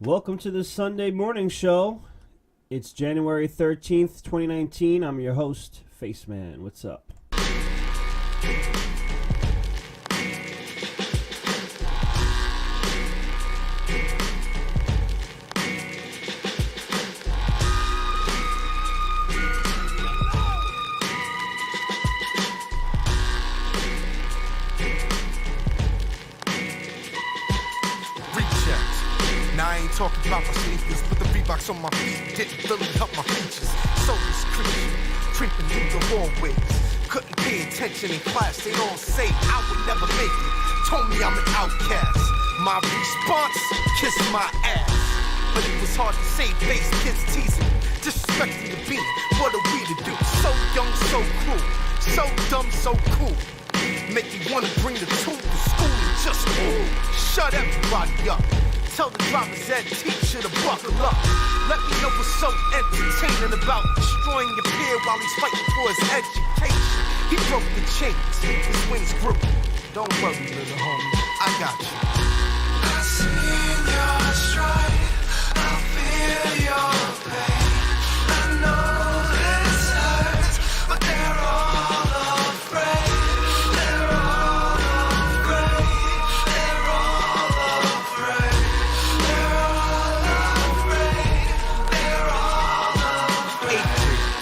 Welcome to the Sunday morning show. It's January 13th, 2019. I'm your host, Faceman. What's up? Talking about my sneakers, put the Reeboks on my feet, didn't really help my features. Soulless creature, creeping through the hallways. Couldn't pay attention in class, they'd all say I would never make it. Told me I'm an outcast. My response, kiss my ass. But it was hard to save face, kids teasing me, disrespecting the being. What are we to do? So young, so cruel, so dumb, so cool. Make me wanna bring the tool to school and just shut everybody up. Tell the driver's ed teacher to buckle up. Let me know what's so entertaining about destroying your peer while he's fighting for his education. He broke the chains, his wings grew. Don't worry, little homie, I got you. I see your stride, I feel your pain. I know this hurts, but they're all afraid. They're all afraid. They're all afraid.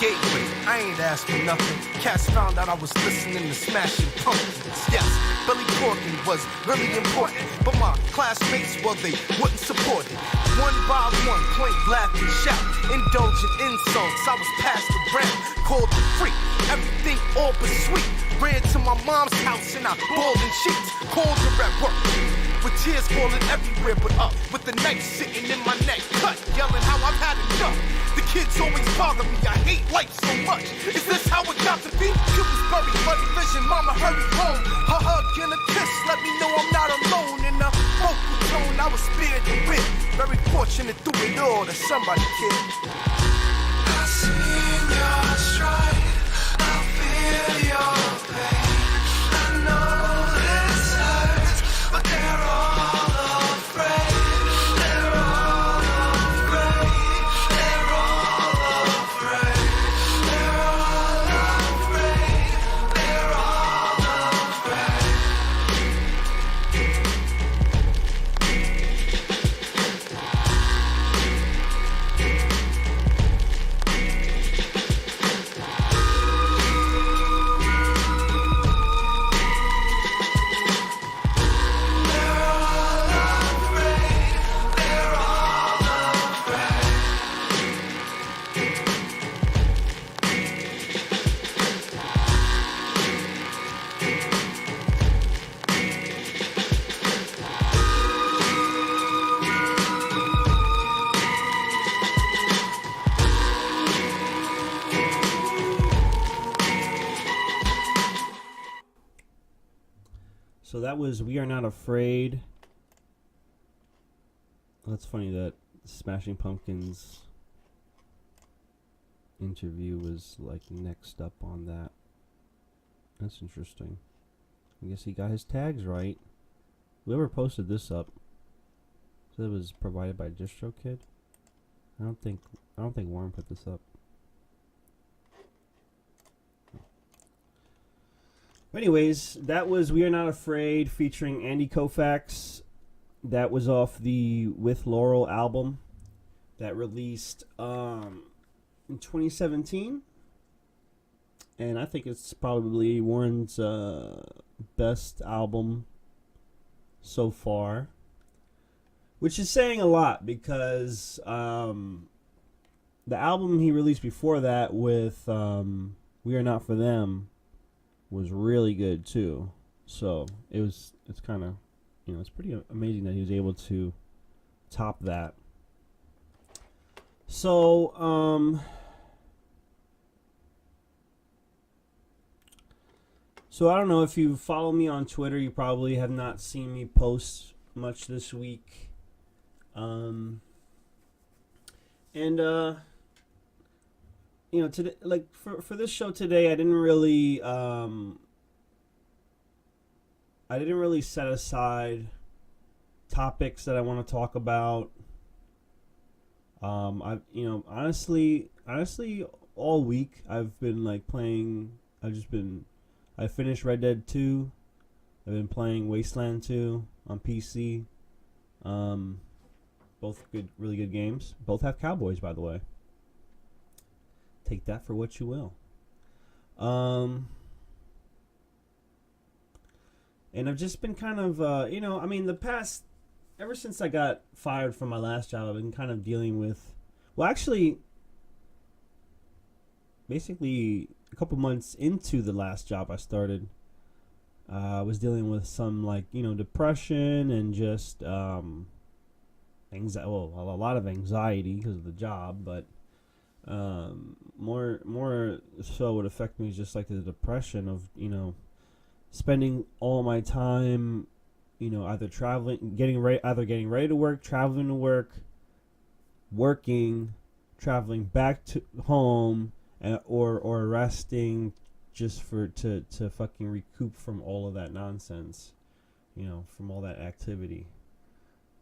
Gateway, I ain't asked for nothing. Cats found out I was listening to Smashing Pumpkins. Yes, Billy Corgan was really important, but my classmates, well, they wouldn't support it. One by one, point, laugh and shout, indulgent insults. I was passed around, called the freak, everything all but sweet. Ran to my mom's house and I bawled in sheets, called her at work. With tears falling everywhere but up, with the knife sitting in my neck, cut, yelling how I've had enough. The kids always bother me, I hate life so much. Is this how it got to be? You was buried, bloody vision, mama hurried home. Her hug and a kiss, let me know I'm not alone. In a vocal tone, I was spared the wit. Very fortunate through it all that somebody cared. I see your stride, I feel your pain. I know this hurts, but they're all afraid. They're all afraid. They're all afraid. They're all afraid. They're all afraid. So that was We Are Not Afraid. That's funny that Smashing Pumpkins interview was like next up on that. That's interesting. I guess he got his tags right. Whoever posted this up said it was provided by DistroKid. I don't think Warren put this up. Anyways, that was We Are Not Afraid featuring Andy Koufax. That was off the With Laurel album that released in 2017. And I think it's probably Warren's best album so far. Which is saying a lot because the album he released before that with We Are Not For Them was really good too. So it's kind of, it's pretty amazing that he was able to top that. So I don't know if you follow me on Twitter, you probably have not seen me post much this week. Today, like for this show today, I didn't really set aside topics that I want to talk about. I honestly, all week I've been like playing. I finished Red Dead 2. I've been playing Wasteland 2 on PC. Both really good games. Both have cowboys, by the way. Take that for what you will. And I've just been kind of, ever since I got fired from my last job, I've been kind of dealing with, well, actually, basically a couple months into the last job I started, I was dealing with some depression and just anxiety. Well, a lot of anxiety because of the job, but more so what affected me is just like the depression of spending all my time either getting ready to work, traveling to work, working, traveling back to home, or resting just to fucking recoup from all of that nonsense, from all that activity.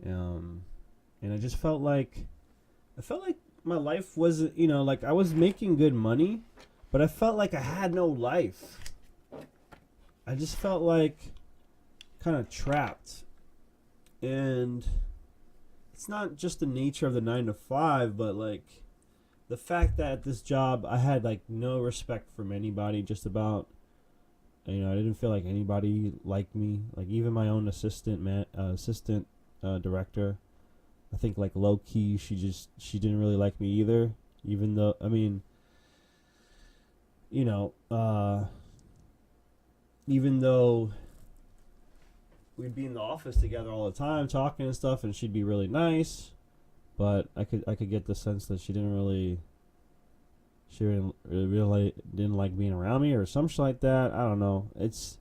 And I just felt like my life wasn't, like I was making good money, but I felt like I had no life. I just felt like kind of trapped. And it's not just the nature of the 9 to 5, but like the fact that at this job I had like no respect from anybody, just about. I didn't feel like anybody liked me. Like even my own assistant director, I think like low key she didn't really like me either. Even though even though we'd be in the office together all the time talking and stuff, and she'd be really nice, but I could get the sense that she really didn't like being around me or something like that. I don't know. It's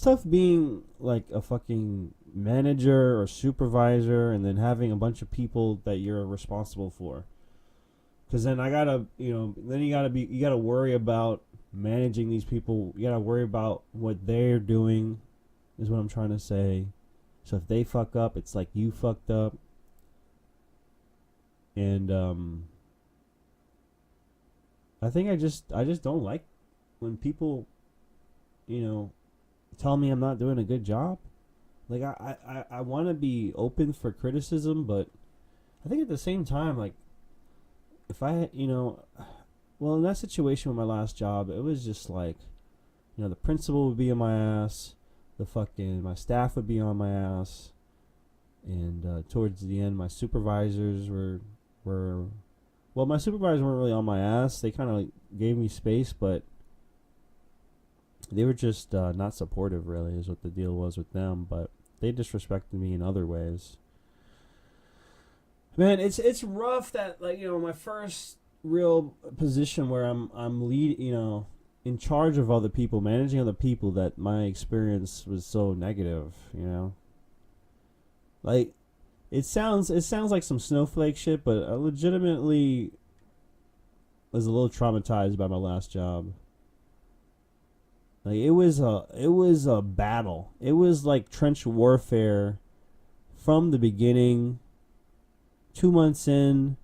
tough being like a fucking manager or supervisor and then having a bunch of people that you're responsible for. Because then you gotta worry about managing these people. You gotta worry about what they're doing, is what I'm trying to say. So if they fuck up, it's like you fucked up. And I think I just don't like when people, tell me I'm not doing a good job. Like I want to be open for criticism, but I think at the same time, like if I, well, in that situation with my last job, it was just like, the principal would be on my ass, my staff would be on my ass, and towards the end, my supervisors were well, my supervisors weren't really on my ass. They kind of like gave me space, but they were just not supportive, really, is what the deal was with them. But they disrespected me in other ways. Man, it's rough that, like, my first real position where I'm lead, in charge of other people, managing other people, that my experience was so negative, Like, it sounds like some snowflake shit, but I legitimately was a little traumatized by my last job. Like, it was a battle. It was like trench warfare from the beginning. 2 months in,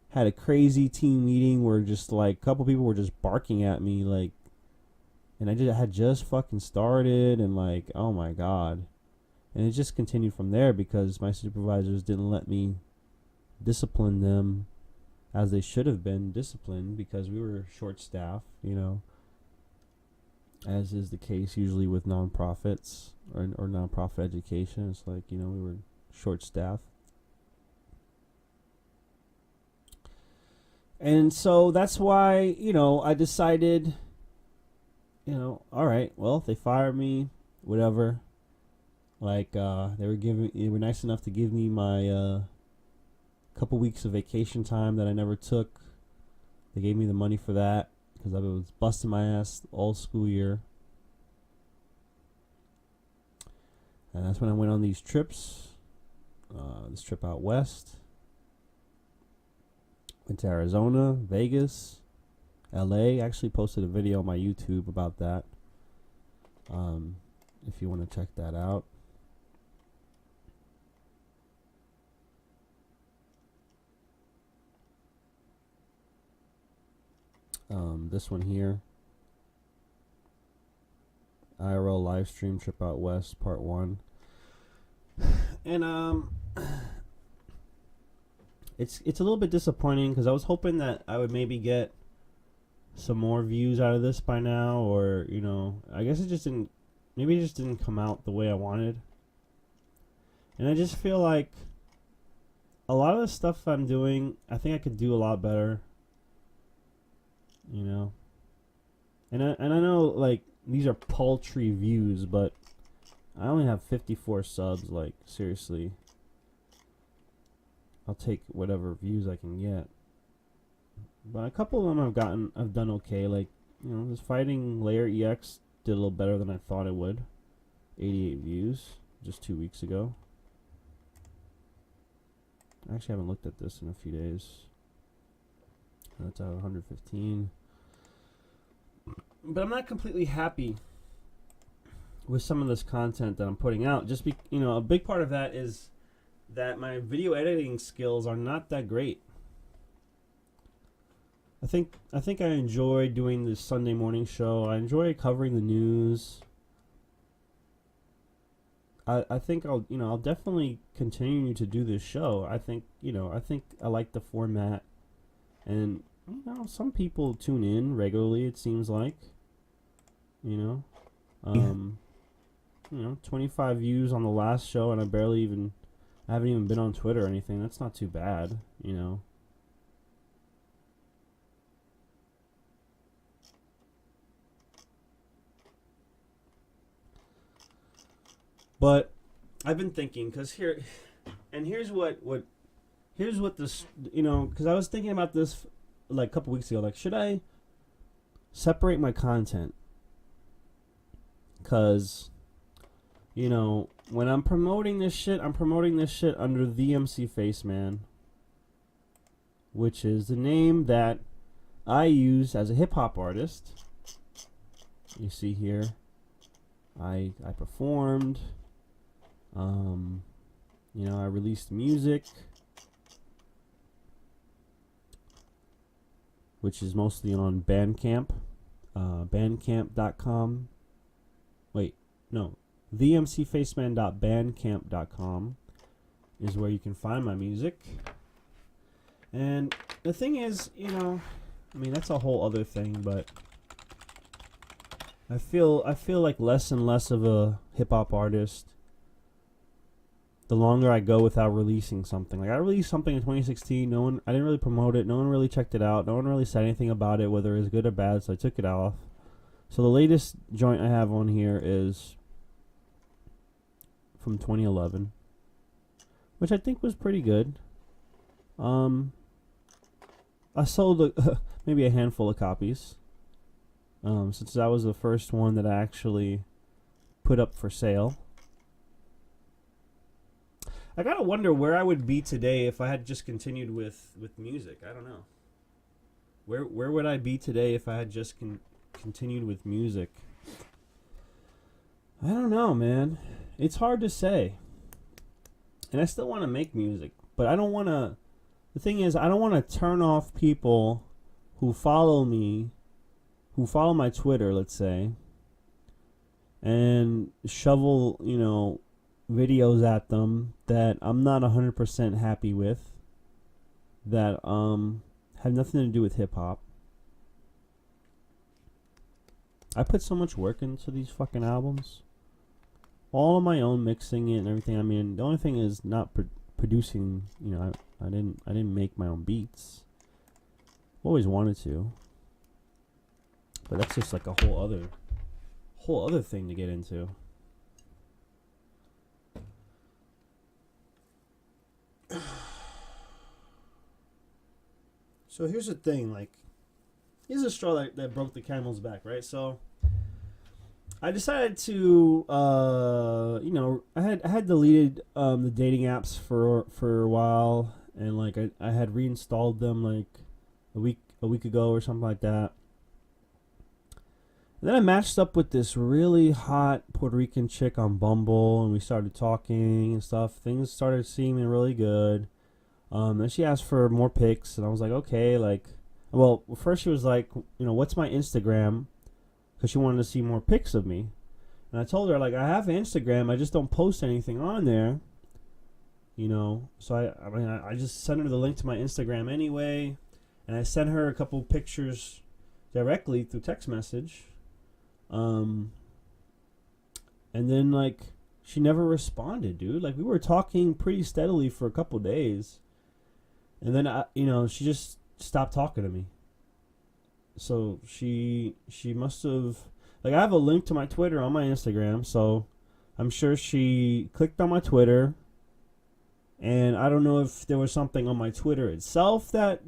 had a crazy team meeting where just like a couple people were just barking at me, like, and I had just fucking started, and like, oh my god. And it just continued from there because my supervisors didn't let me discipline them as they should have been disciplined, because we were short staffed, as is the case usually with nonprofits or nonprofit education. It's like, we were short staffed. And so that's why, I decided, all right, well, if they fire me, whatever. Like, they were nice enough to give me my couple weeks of vacation time that I never took. They gave me the money for that because I was busting my ass all school year. And that's when I went on these trips. This trip out west. Went to Arizona, Vegas, LA. I actually posted a video on my YouTube about that. If you want to check that out. This one here. IRL live stream Trip Out West Part 1. And it's a little bit disappointing because I was hoping that I would maybe get some more views out of this by now, or I guess it just didn't come out the way I wanted. And I just feel like a lot of the stuff I'm doing, I think I could do a lot better. And I know, like, these are paltry views, but I only have 54 subs. Like, seriously, I'll take whatever views I can get. But a couple of them I've done okay. Like, this Fighting Layer EX did a little better than I thought it would. 88 views just 2 weeks ago. I actually haven't looked at this in a few days. That's at 115. But I'm not completely happy with some of this content that I'm putting out. Just a big part of that is that my video editing skills are not that great. I think I enjoy doing this Sunday morning show. I enjoy covering the news. I think I'll definitely continue to do this show. I think I like the format, and some people tune in regularly, it seems like. 25 views on the last show, and I haven't even been on Twitter or anything. That's not too bad, But I've been thinking, here's what this, because I was thinking about this like a couple weeks ago. Like, should I separate my content? Because, when I'm promoting this shit under the MC Faceman, which is the name that I use as a hip hop artist. You see here, I performed. I released music, which is mostly on Bandcamp, bandcamp.com. Wait, no, themcfaceman.bandcamp.com is where you can find my music. And the thing is, that's a whole other thing, but I feel like less and less of a hip hop artist the longer I go without releasing something. Like, I released something in 2016. I didn't really promote it. No one really checked it out. No one really said anything about it, whether it was good or bad, so I took it off. So the latest joint I have on here is from 2011, which I think was pretty good. I sold maybe a handful of copies, since that was the first one that I actually put up for sale. I gotta wonder where I would be today if I had just continued with music. I don't know. Where would I be today if I had just continued with music? I don't know, man. It's hard to say. And I still want to make music, but I don't want to. The thing is, I don't want to turn off people who follow me, who follow my Twitter, let's say, and shovel, videos at them that I'm not 100% happy with, that have nothing to do with hip hop. I put so much work into these fucking albums, all of my own mixing it and everything. I mean, the only thing is not producing. I didn't make my own beats. Always wanted to, but that's just like a whole other thing to get into. So here's the thing, like, here's a straw that broke the camel's back, right? So I decided to, I had deleted the dating apps for a while, and like I had reinstalled them like a week ago or something like that. And then I matched up with this really hot Puerto Rican chick on Bumble, and we started talking and stuff. Things started seeming really good. Then she asked for more pics, and I was like, okay, like, Well, first she was like, what's my Instagram? Because she wanted to see more pics of me. And I told her, like, I have Instagram. I just don't post anything on there. So I just sent her the link to my Instagram anyway. And I sent her a couple pictures directly through text message. And then, like, she never responded, dude. Like, we were talking pretty steadily for a couple days. And then, she just stopped talking to me. So she must have, like, I have a link to my Twitter on my Instagram, so I'm sure she clicked on my Twitter, and I don't know if there was something on my Twitter itself that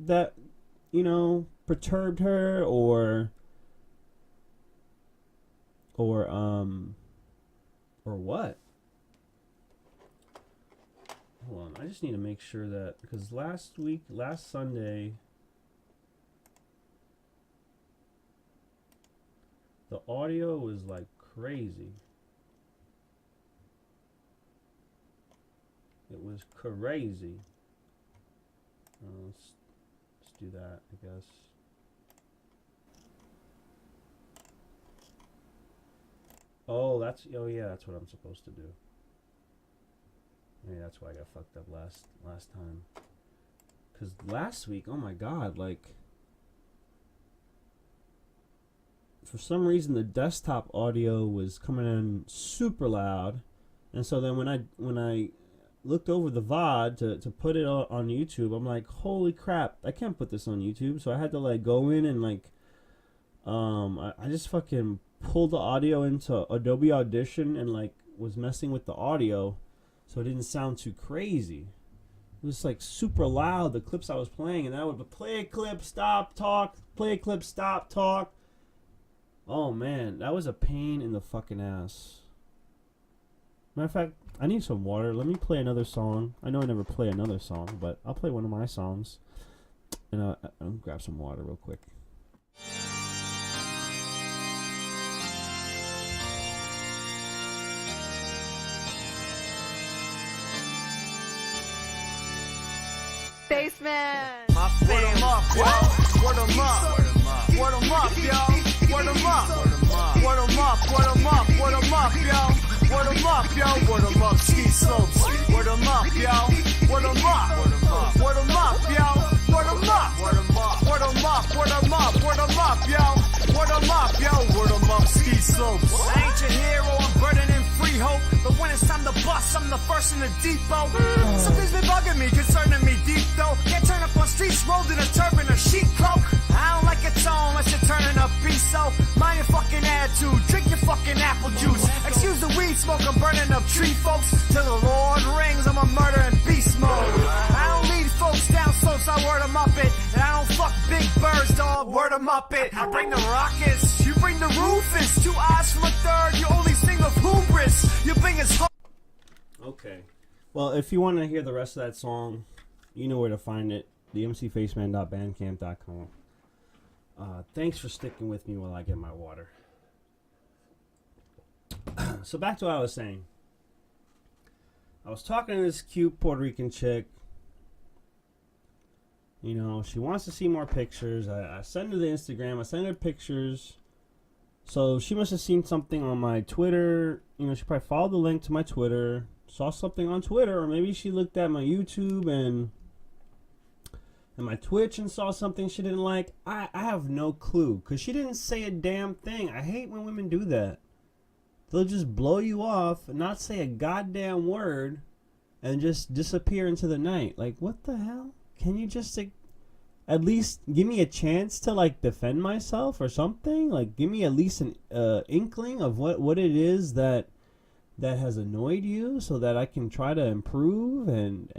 perturbed her, or what. Hold on, I just need to make sure that, because last Sunday, the audio was like crazy. It was crazy. Let's do that, I guess. Oh yeah, that's what I'm supposed to do. Maybe that's why I got fucked up last time. Cause last week, oh my god, like, for some reason the desktop audio was coming in super loud, and so then when I looked over the VOD to put it on YouTube, I'm like, holy crap, I can't put this on YouTube. So I had to, like, go in and, like, I just fucking pulled the audio into Adobe Audition and, like, was messing with the audio so it didn't sound too crazy. It was, like, super loud, the clips I was playing, and I would play a clip, stop, talk, play a clip, stop, talk. Oh man, that was a pain in the fucking ass. Matter of fact, I need some water. Let me play another song. I know I never play another song, but I'll play one of my songs. And I'll grab some water real quick. Basement. My word 'em up, yo. Word 'em up. Word 'em up, yo. Word 'em up. Word 'em up. Word 'em up. Word 'em up, yo. Word 'em up, yo. Word 'em up. Ski slopes. Word 'em up, yo. Word 'em up. Word 'em up, yo. Word 'em up. Word 'em up. Word 'em up. Word 'em up. Word 'em up, yo. Word 'em up, yo. Word 'em up. Ski slopes. I ain't your hero. I'm burning in free hope. But when it's time to bust, I'm the first in the depot. Something's been bugging me, concerning me deep though. Can't turn up on streets rolled in a turban or sheet cloak. I don't like your tone unless you're turning up beast. So mind your fucking attitude, drink your fucking apple juice. Excuse the weed smoke, I'm burning up tree folks. Till the Lord rings, I'm a murder in beast mode. I don't lead folks down slopes, I word 'em up it. And I don't fuck big birds, dog, word 'em up it. I bring the rockets, you bring the Rufus. 2 eyes from a third, you only sing of hubris. You bring his Okay. Well, if you want to hear the rest of that song, you know where to find it. themcfaceman.bandcamp.com. Thanks for sticking with me while I get my water. So back to what I was saying. I was talking to this cute Puerto Rican chick. She wants to see more pictures. I send her the Instagram. I send her pictures. So she must have seen something on my Twitter. She probably followed the link to my Twitter, saw something on Twitter, or maybe she looked at my YouTube and my Twitch and saw something she didn't like. I have no clue, because she didn't say a damn thing. I hate when women do that. They'll just blow you off and not say a goddamn word and just disappear into the night. Like, what the hell? Can you just at least give me a chance to, like, defend myself or something? Like, give me at least an inkling of what it is that has annoyed you, so that I can try to improve and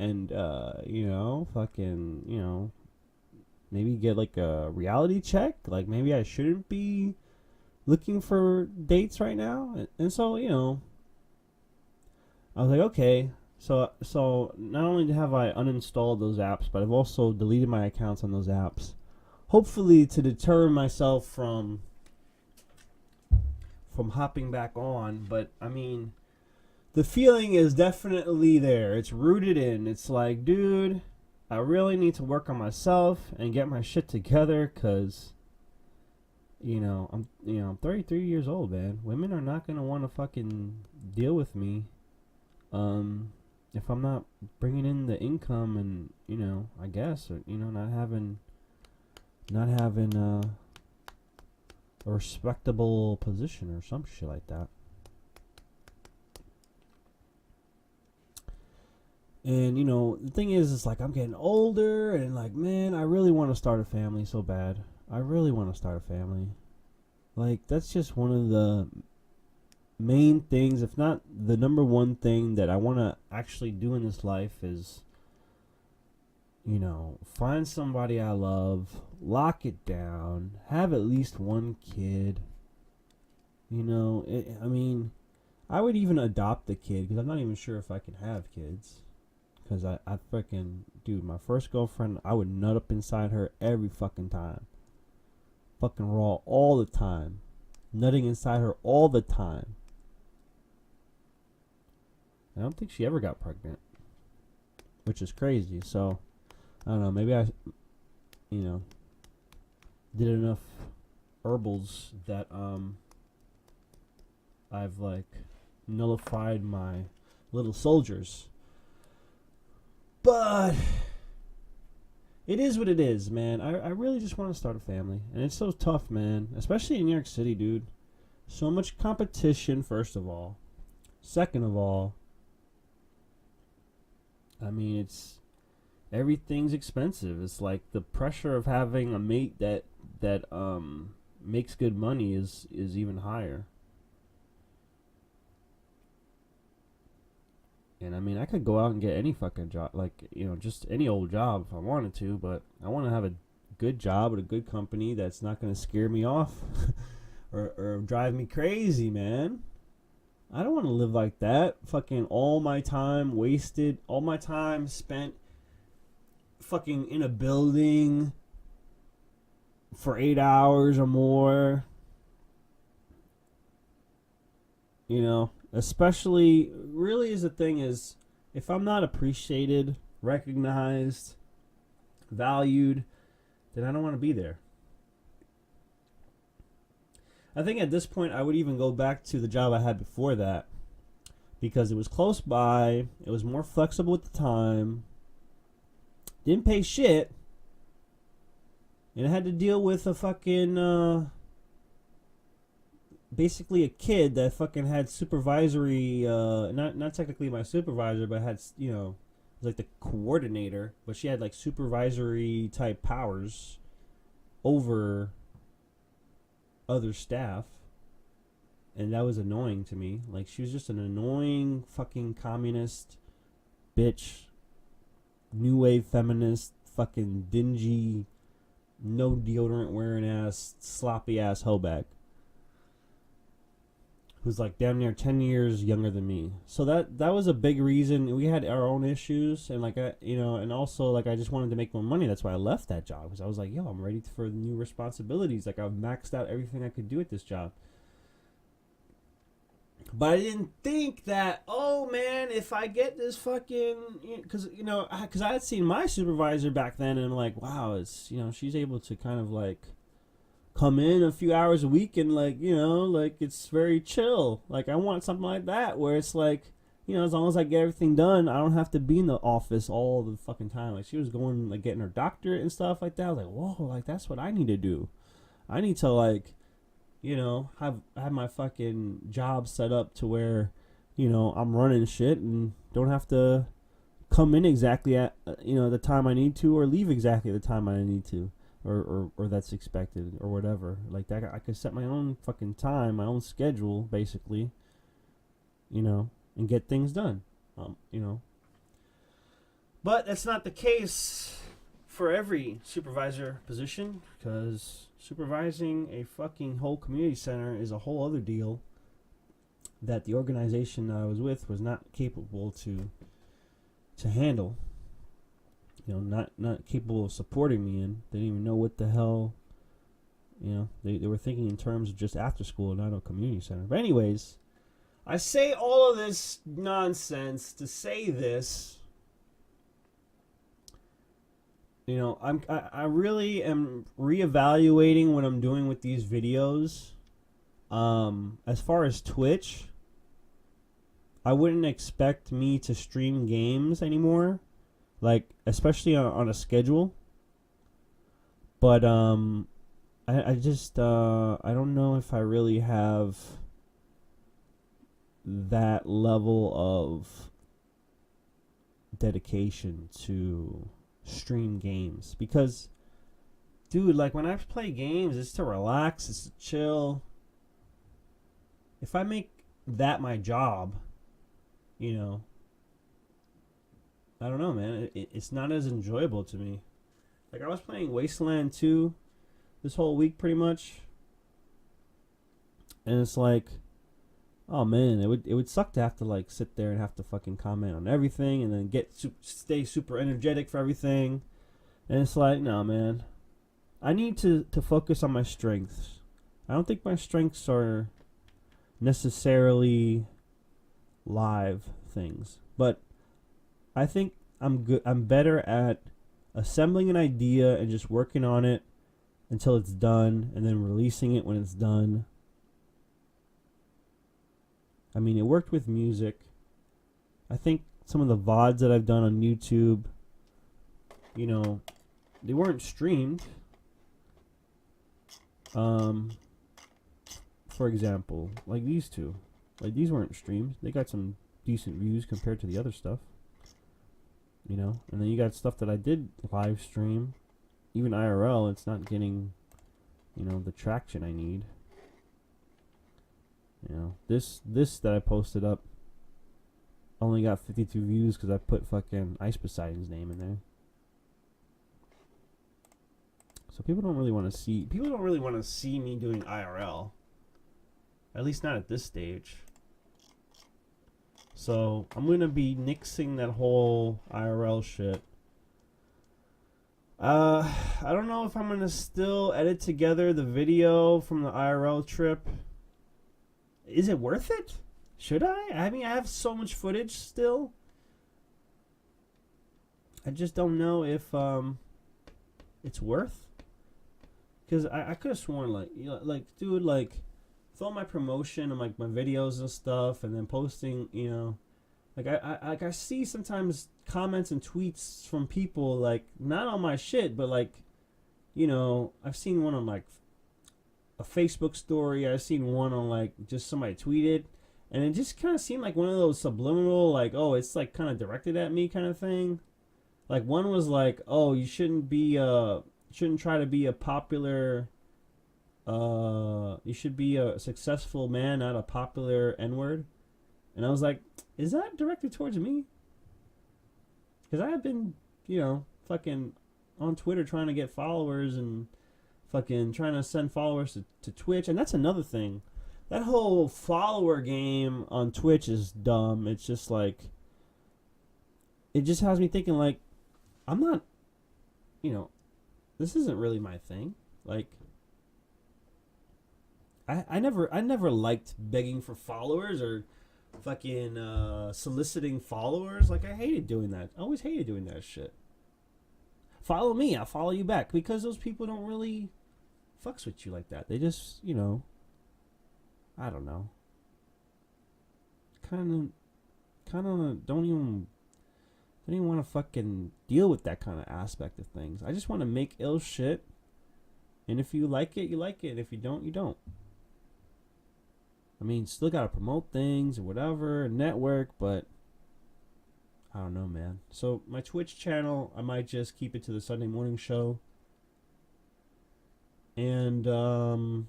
maybe get, like, a reality check. Like, maybe I shouldn't be looking for dates right now. And so, I was like, okay. So not only have I uninstalled those apps, but I've also deleted my accounts on those apps, hopefully to deter myself from hopping back on. But I mean, the feeling is definitely there. It's rooted in. It's like, dude, I really need to work on myself and get my shit together, cause I'm 33 years old, man. Women are not gonna want to fucking deal with me, if I'm not bringing in the income and I guess, or not having a respectable position or some shit like that. And the thing is, it's like I'm getting older, and like, man, I really want to start a family so bad. I really want to start a family. Like, that's just one of the main things, if not the number one thing that I want to actually do in this life is, find somebody I love, lock it down, have at least one kid. I would even adopt a kid, because I'm not even sure if I can have kids. Because I freaking, dude, my first girlfriend, I would nut up inside her every fucking time. Fucking raw all the time. Nutting inside her all the time. I don't think she ever got pregnant. Which is crazy. So, I don't know, maybe I, did enough herbals that, I've, like, nullified my little soldiers. But it is what it is, man. I really just want to start a family. And it's so tough, man. Especially in New York City, dude. So much competition, first of all. Second of all, everything's expensive. It's like the pressure of having a mate that makes good money is even higher. And I could go out and get any fucking job, like, just any old job if I wanted to, but I want to have a good job at a good company that's not going to scare me off or drive me crazy, man. I don't want to live like that. Fucking all my time wasted, all my time spent fucking in a building for 8 hours or more. Especially, really, is the thing is, if I'm not appreciated, recognized, valued, then I don't want to be there. I think at this point I would even go back to the job I had before that, because it was close by, it was more flexible at the time, didn't pay shit, and I had to deal with a fucking, basically a kid that fucking had supervisory, not technically my supervisor, but had, was like the coordinator, but she had like supervisory type powers over other staff, and that was annoying to me. Like, she was just an annoying fucking communist bitch, new wave feminist, fucking dingy, no deodorant wearing ass, sloppy ass hoe bag, who's like damn near 10 years younger than me. So that was a big reason. We had our own issues, and like, and also like I just wanted to make more money. That's why I left that job, because I was like, yo, I'm ready for new responsibilities. Like, I've maxed out everything I could do at this job. But I didn't think that, oh man, if I get this fucking, because I had seen my supervisor back then, and I'm like, wow, it's, she's able to kind of like come in a few hours a week, and like, like, it's very chill. Like, I want something like that where it's like, as long as I get everything done, I don't have to be in the office all the fucking time. Like, she was going, like, getting her doctorate and stuff like that. I was like, whoa, like, that's what I need to do. I need to, like, have my fucking job set up to where, I'm running shit and don't have to come in exactly at, the time I need to, or leave exactly the time I need to. Or that's expected, or whatever. Like that, I could set my own fucking time, my own schedule, basically. And get things done. But that's not the case for every supervisor position, because supervising a fucking whole community center is a whole other deal that the organization I was with was not capable to handle. Not capable of supporting me in. They didn't even know what the hell, they were thinking in terms of just after school, not a community center. But anyways, I say all of this nonsense to say this. You know, I really am reevaluating what I'm doing with these videos. As far as Twitch, I wouldn't expect me to stream games anymore, like especially on a schedule. But I just I don't know if I really have that level of dedication to stream games because, dude, like when I play games, it's to relax, it's to chill. If I make that my job, you know, I don't know, man. It's not as enjoyable to me. Like I was playing Wasteland 2 this whole week, pretty much, and it's like, oh man, it would suck to have to like sit there and have to fucking comment on everything and then stay super energetic for everything, and it's like, no, man. I need to focus on my strengths. I don't think my strengths are necessarily live things, but I think I'm good. I'm better at assembling an idea and just working on it until it's done and then releasing it when it's done. I mean, it worked with music. I think some of the VODs that I've done on YouTube, you know, they weren't streamed. For example, like these two. Like these weren't streamed. They got some decent views compared to the other stuff. You know? And then you got stuff that I did live stream. Even IRL, it's not getting, you know, the traction I need. You know, this that I posted up only got 52 views because I put fucking Ice Poseidon's name in there. So people don't really want to see me doing IRL. At least not at this stage. So I'm gonna be nixing that whole IRL shit. I don't know if I'm gonna still edit together the video from the IRL trip. Is it worth it? Should I? I mean, I have so much footage still. I just don't know if it's worth. Because I could have sworn, like, you know, like, dude, like, with all my promotion and like my videos and stuff, and then posting, you know, like I see sometimes comments and tweets from people, like, not on my shit, but like, you know, I've seen one on like a Facebook story. I've seen one on like just somebody tweeted, and it just kind of seemed like one of those subliminal, like, oh, it's like kind of directed at me kind of thing. Like one was like, oh, you shouldn't try to be a popular. You should be a successful man, not a popular N-word. And I was like, is that directed towards me? Because I have been, you know, fucking on Twitter trying to get followers and fucking trying to send followers to Twitch. And that's another thing. That whole follower game on Twitch is dumb. It's just like, it just has me thinking, like, I'm not, you know, this isn't really my thing. Like, I never liked begging for followers or fucking soliciting followers. Like, I hated doing that. I always hated doing that shit. Follow me, I'll follow you back. Because those people don't really fucks with you like that. They just, you know, I don't know. Kind of don't even want to fucking deal with that kind of aspect of things. I just want to make ill shit. And if you like it, you like it. If you don't, you don't. I mean, still gotta promote things or whatever, network, but I don't know, man. So my Twitch channel, I might just keep it to the Sunday morning show. And I'm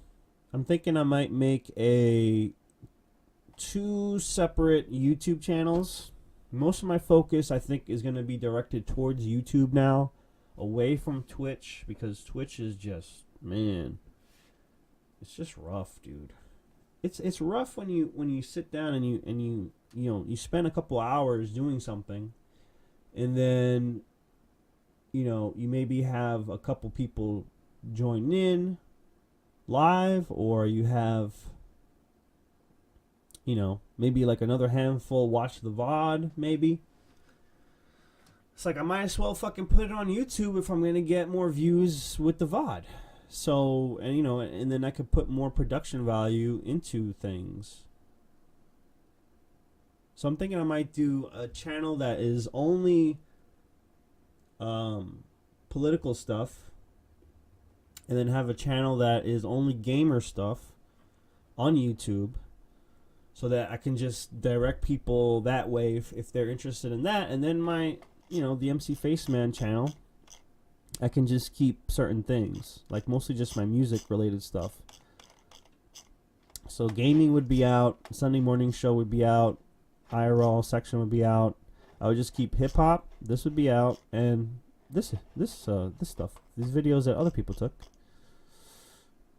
thinking I might make 2 separate YouTube channels. Most of my focus, I think, is going to be directed towards YouTube now, away from Twitch, because Twitch is just, man, it's just rough, dude. It's rough when you sit down and you know, you spend a couple hours doing something, and then, you know, you maybe have a couple people join in live, or you have, you know, maybe like another handful watch the VOD, maybe. it's like I might as well fucking put it on YouTube if I'm gonna get more views with the VOD. So, and you know, and then I could put more production value into things. So I'm thinking I might do a channel that is only political stuff, and then have a channel that is only gamer stuff on YouTube, so that I can just direct people that way if they're interested in that. And then my, you know, the MC Faceman channel, I can just keep certain things, like mostly just my music related stuff. So gaming would be out, Sunday morning show would be out, IRL section would be out. I would just keep hip hop. This would be out, and this stuff, these videos that other people took,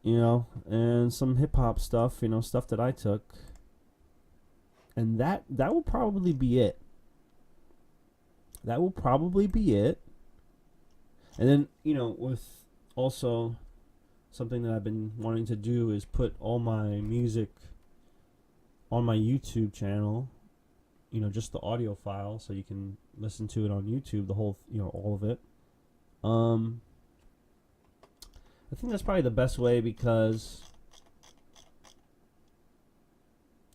you know, and some hip hop stuff, you know, stuff that I took, and that will probably be it. That will probably be it. And then, you know, with also something that I've been wanting to do is put all my music on my YouTube channel, you know, just the audio file, so you can listen to it on YouTube, the whole, you know, all of it. I think that's probably the best way, because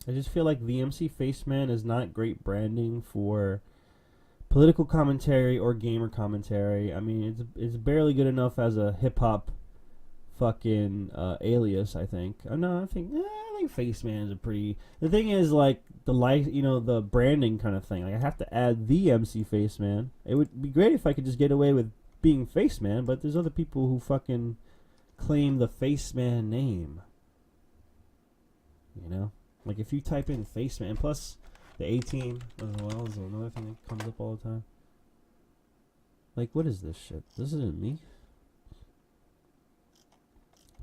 I just feel like the MC Faceman is not great branding for political commentary or gamer commentary. I mean, it's barely good enough as a hip hop fucking alias, I think. I think Faceman is a pretty. The thing is, like, the branding kind of thing. Like, I have to add the MC Faceman. It would be great if I could just get away with being Faceman, but there's other people who fucking claim the Faceman name. You know, like if you type in Faceman, plus the 18 as well is another thing that comes up all the time. Like, what is this shit? This isn't me.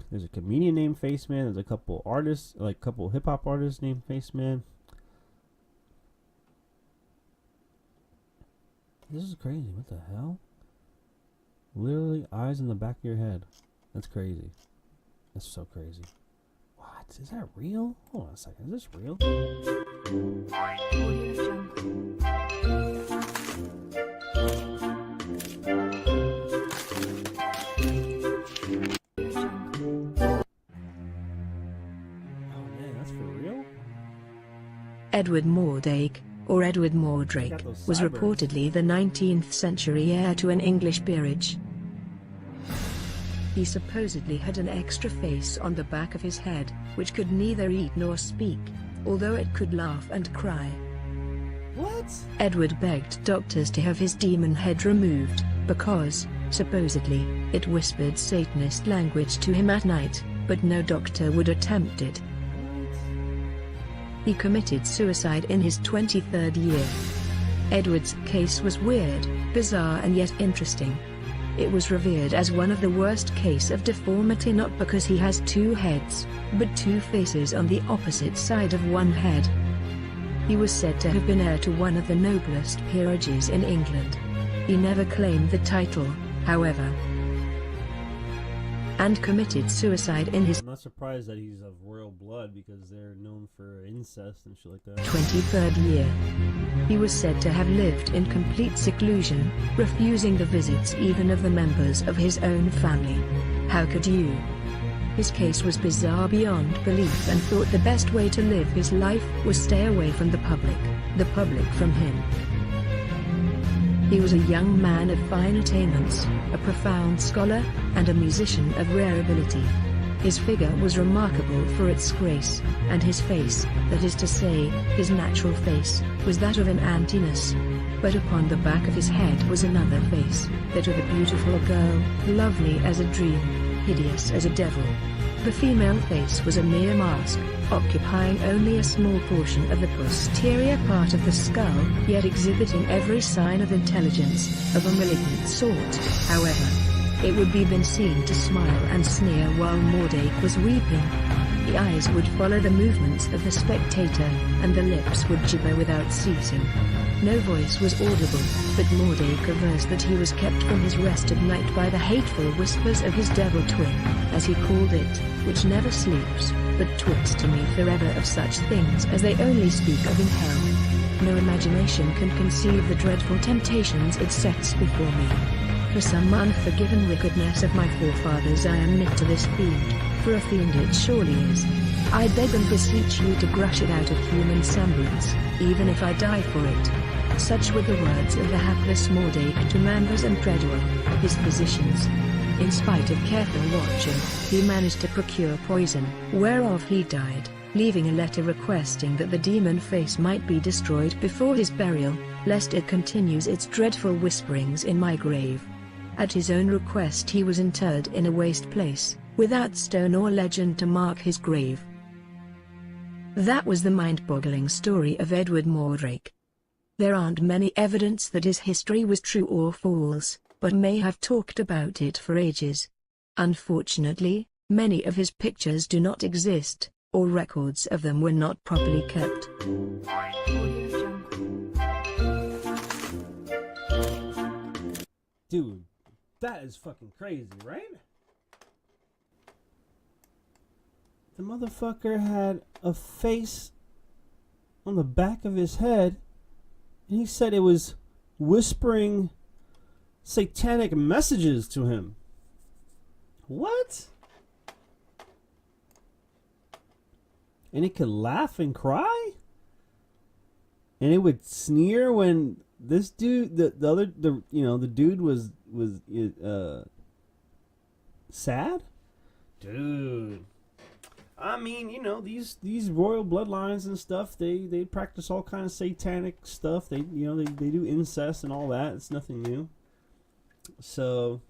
There's a comedian named Faceman. There's a couple artists, like a couple hip hop artists named Faceman. This is crazy. What the hell? Literally eyes in the back of your head. That's crazy. That's so crazy. What? Is that real? Hold on a second. Is this real? Edward Mordrake, or Edward Mordrake, was reportedly the 19th century heir to an English peerage. He supposedly had an extra face on the back of his head, which could neither eat nor speak, although it could laugh and cry. What? Edward begged doctors to have his demon head removed, because, supposedly, it whispered Satanist language to him at night, but no doctor would attempt it. He committed suicide in his 23rd year. Edward's case was weird, bizarre and yet interesting. It was revered as one of the worst cases of deformity, not because he has two heads, but two faces on the opposite side of one head. He was said to have been heir to one of the noblest peerages in England. He never claimed the title, however, and committed suicide in his I'm not surprised that he's of royal blood, because they're known for incest and shit like that. 23rd year. He was said to have lived in complete seclusion, refusing the visits even of the members of his own family. How could you? His case was bizarre beyond belief, and thought the best way to live his life was stay away from the public from him. He was a young man of fine attainments, a profound scholar, and a musician of rare ability. His figure was remarkable for its grace, and his face, that is to say, his natural face, was that of an Antinous. But upon the back of his head was another face, that of a beautiful girl, lovely as a dream, hideous as a devil. The female face was a mere mask, occupying only a small portion of the posterior part of the skull, yet exhibiting every sign of intelligence, of a malignant sort. However, it would be been seen to smile and sneer while Mordrake was weeping. The eyes would follow the movements of the spectator, and the lips would gibber without ceasing. No voice was audible, but Mordrake avers that he was kept from his rest at night by the hateful whispers of his devil twin, as he called it, which never sleeps, but talks to me forever of such things as they only speak of in hell. No imagination can conceive the dreadful temptations it sets before me. For some unforgiven wickedness of my forefathers I am knit to this fiend, for a fiend it surely is. I beg and beseech you to crush it out of human semblance, even if I die for it. Such were the words of the hapless Mordecai to Manvers and Treadwell, his physicians. In spite of careful watching, he managed to procure poison, whereof he died, leaving a letter requesting that the demon face might be destroyed before his burial, lest it continues its dreadful whisperings in my grave. At his own request he was interred in a waste place, without stone or legend to mark his grave. That was the mind-boggling story of Edward Mordrake. There aren't many evidence that his history was true or false, but may have talked about it for ages. Unfortunately, many of his pictures do not exist, or records of them were not properly kept. Dude, that is fucking crazy, right? The motherfucker had a face on the back of his head, and he said it was whispering satanic messages to him. What? And it could laugh and cry? And it would sneer when this dude, the dude was sad? Dude. I mean, these royal bloodlines and stuff, they practice all kind of satanic stuff. They do incest and all that. It's nothing new. So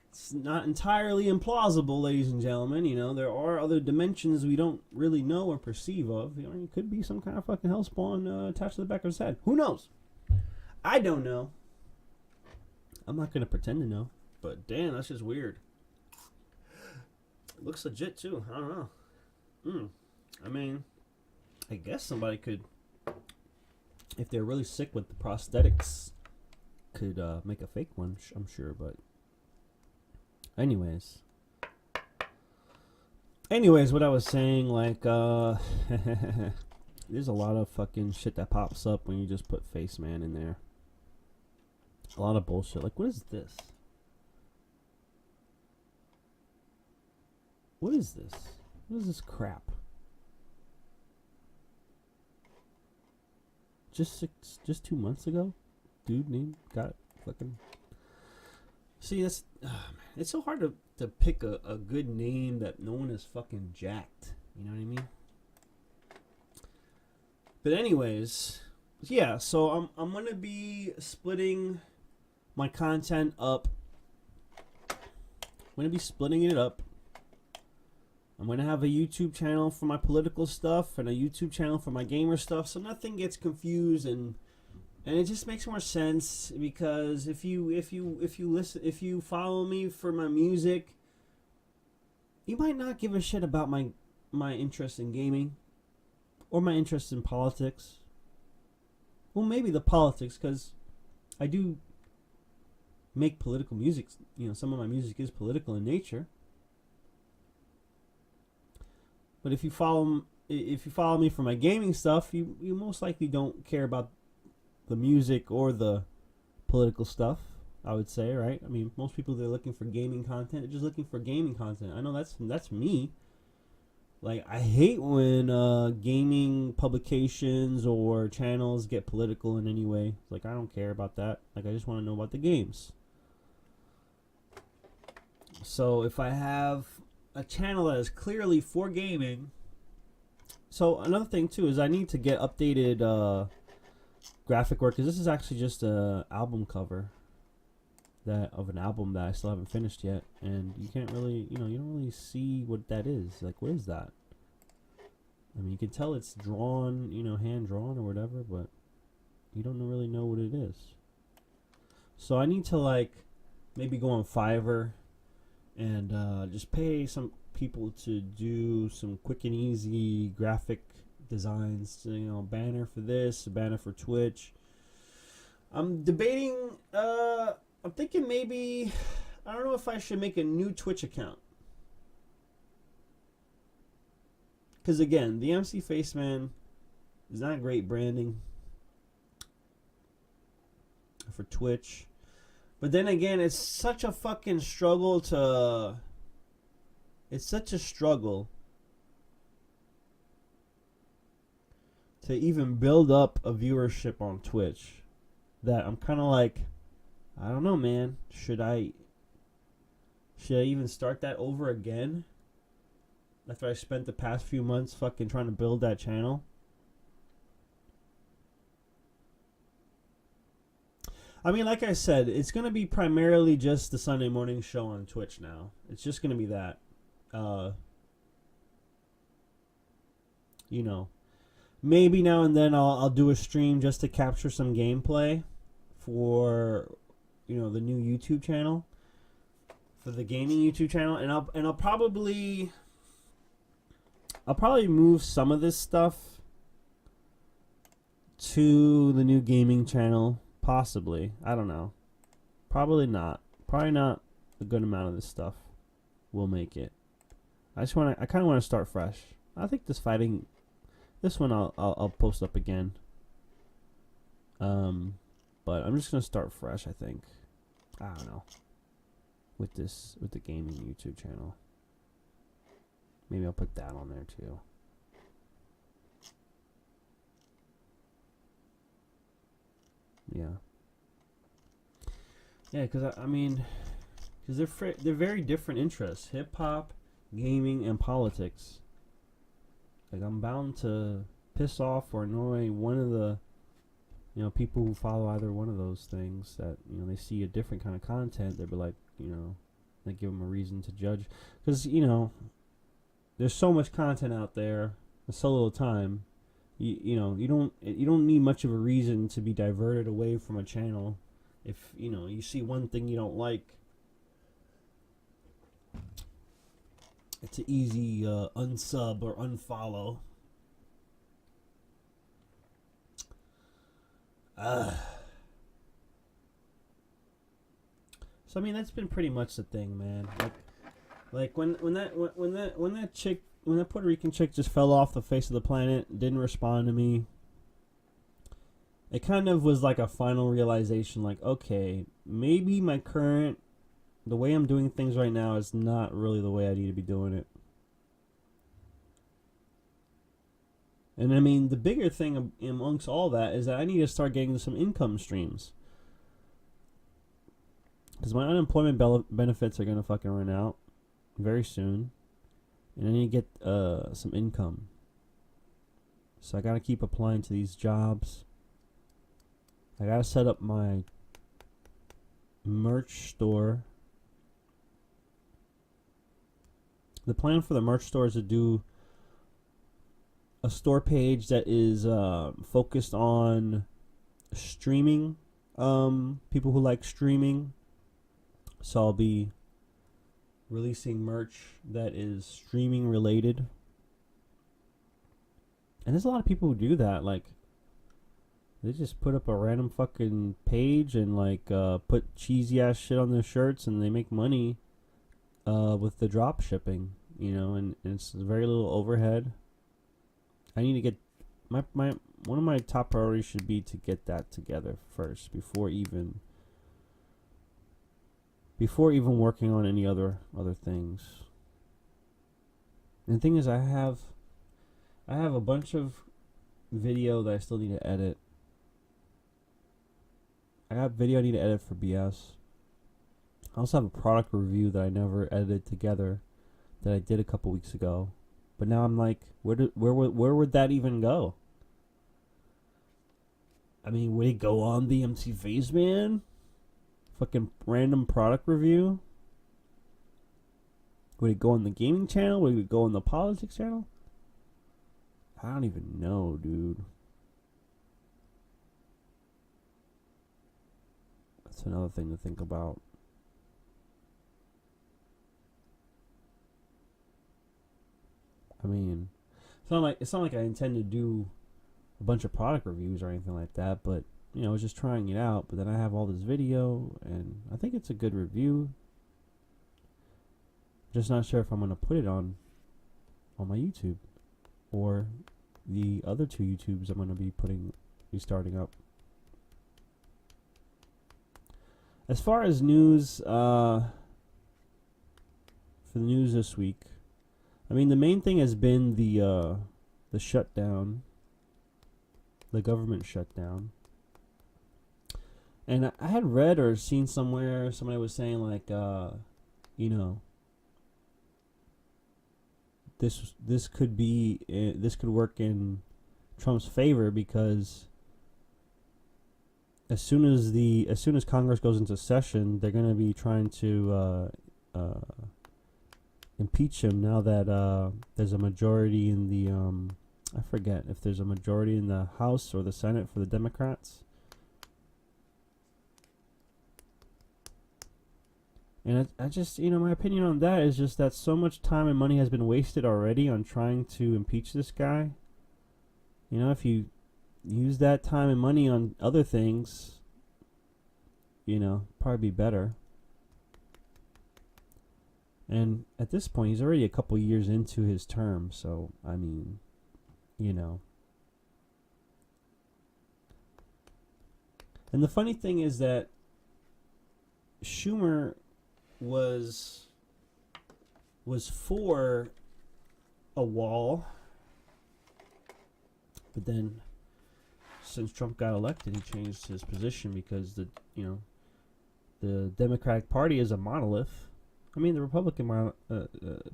it's not entirely implausible, ladies and gentlemen. There are other dimensions we don't really know or perceive of. It could be some kind of fucking hellspawn attached to the back of his head. Who knows? I don't know. I'm not gonna pretend to know. But damn, that's just weird. It looks legit too. I don't know. I mean, I guess somebody could, if they're really sick with the prosthetics, could make a fake one. I'm sure, but anyways, what I was saying, like, there's a lot of fucking shit that pops up when you just put Face Man in there. A lot of bullshit. Like, what is this? What is this? What is this crap? Just 2 months ago, dude got fucking. See, that's it's so hard to pick a good name that no one is fucking jacked. You know what I mean? But anyways, yeah. So I'm gonna be splitting my content up. I'm gonna be splitting it up. I'm going to have a YouTube channel for my political stuff and a YouTube channel for my gamer stuff, so nothing gets confused, and it just makes more sense, because if you follow me for my music, you might not give a shit about my interest in gaming or my interest in politics. Well, maybe the politics, because I do make political music. Some of my music is political in nature. But if you follow me for my gaming stuff, you most likely don't care about the music or the political stuff, I would say, right? I mean, most people, they're looking for gaming content. They're just looking for gaming content. I know that's me. Like, I hate when gaming publications or channels get political in any way. Like, I don't care about that. Like, I just want to know about the games. So if I have a channel that is clearly for gaming. So another thing too is I need to get updated graphic work, because this is actually just a album cover of an album that I still haven't finished yet, and you can't really, you don't really see what that is. Like, what is that? I mean, you can tell it's drawn, hand drawn or whatever, but you don't really know what it is. So I need to, like, maybe go on Fiverr and just pay some people to do some quick and easy graphic designs. Banner for this, a banner for Twitch. I'm debating, I'm thinking maybe, I don't know if I should make a new Twitch account. Because again, the MC Faceman It's not great branding for Twitch. But then again, it's such a fucking struggle to... It's such a struggle to even build up a viewership on Twitch that I'm kind of like, I don't know, man. Should I even start that over again after I spent the past few months fucking trying to build that channel? I mean, like I said, it's going to be primarily just the Sunday morning show on Twitch now. It's just going to be that. You know, maybe now and then I'll do a stream just to capture some gameplay for, you know, the new YouTube channel, for the gaming YouTube channel, and I'll probably move some of this stuff to the new gaming channel, possibly. I don't know. Probably not. Probably not a good amount of this stuff will make it. I kind of want to start fresh. I think this one I'll post up again. But I'm just gonna start fresh. I think. I don't know. With the gaming YouTube channel. Maybe I'll put that on there too. Yeah. Yeah, because I mean, because they're very different interests: hip hop, gaming, and politics. Like, I'm bound to piss off or annoy one of the, you know, people who follow either one of those things. That, you know, they see a different kind of content, they'll be like, you know, they give them a reason to judge, because, you know, there's so much content out there, and so little time. You know, you don't need much of a reason to be diverted away from a channel. If, you know, you see one thing you don't like, it's an easy unsub or unfollow. So I mean, that's been pretty much the thing, man. Like when that Puerto Rican chick just fell off the face of the planet, didn't respond to me. It kind of was like a final realization, like, okay, maybe the way I'm doing things right now is not really the way I need to be doing it. And I mean, the bigger thing amongst all that is that I need to start getting some income streams. Because my unemployment benefits are going to fucking run out very soon. And I need to get some income. So I got to keep applying to these jobs. I got to set up my merch store. The plan for the merch store is to do a store page that is focused on streaming, people who like streaming. So I'll be releasing merch that is streaming related. And there's a lot of people who do that. Like, they just put up a random fucking page and like put cheesy ass shit on their shirts, and they make money with the drop shipping, you know, and it's very little overhead. I need to get my one of my top priorities should be to get that together first before even working on any other things. And the thing is, I have a bunch of video that I still need to edit. I got video I need to edit for BS. I also have a product review that I never edited together that I did a couple weeks ago. But now I'm like, where would that even go? I mean, would it go on the MC Phase Man? Fucking random product review? Would it go on the gaming channel? Would it go on the politics channel? I don't even know, dude. That's another thing to think about. I mean, it's not like I intend to do a bunch of product reviews or anything like that, but, you know, I was just trying it out. But then I have all this video, and I think it's a good review. Just not sure if I'm going to put it on my YouTube or the other two YouTubes I'm going to be starting up. As far as news, for the news this week, I mean, the main thing has been the shutdown, the government shutdown. And I had read or seen somewhere, somebody was saying like, you know, this could work in Trump's favor, because as soon as Congress goes into session, they're going to be trying to impeach him now that there's a majority in the I forget if there's a majority in the House or the Senate for the Democrats. And I just, you know, my opinion on that is just that so much time and money has been wasted already on trying to impeach this guy. You know, if you use that time and money on other things, you know, probably be better. And at this point, he's already a couple years into his term, so, I mean, you know. And the funny thing is that Schumer was for a wall, but then since Trump got elected, he changed his position because the Democratic Party is a monolith. I mean, the Republican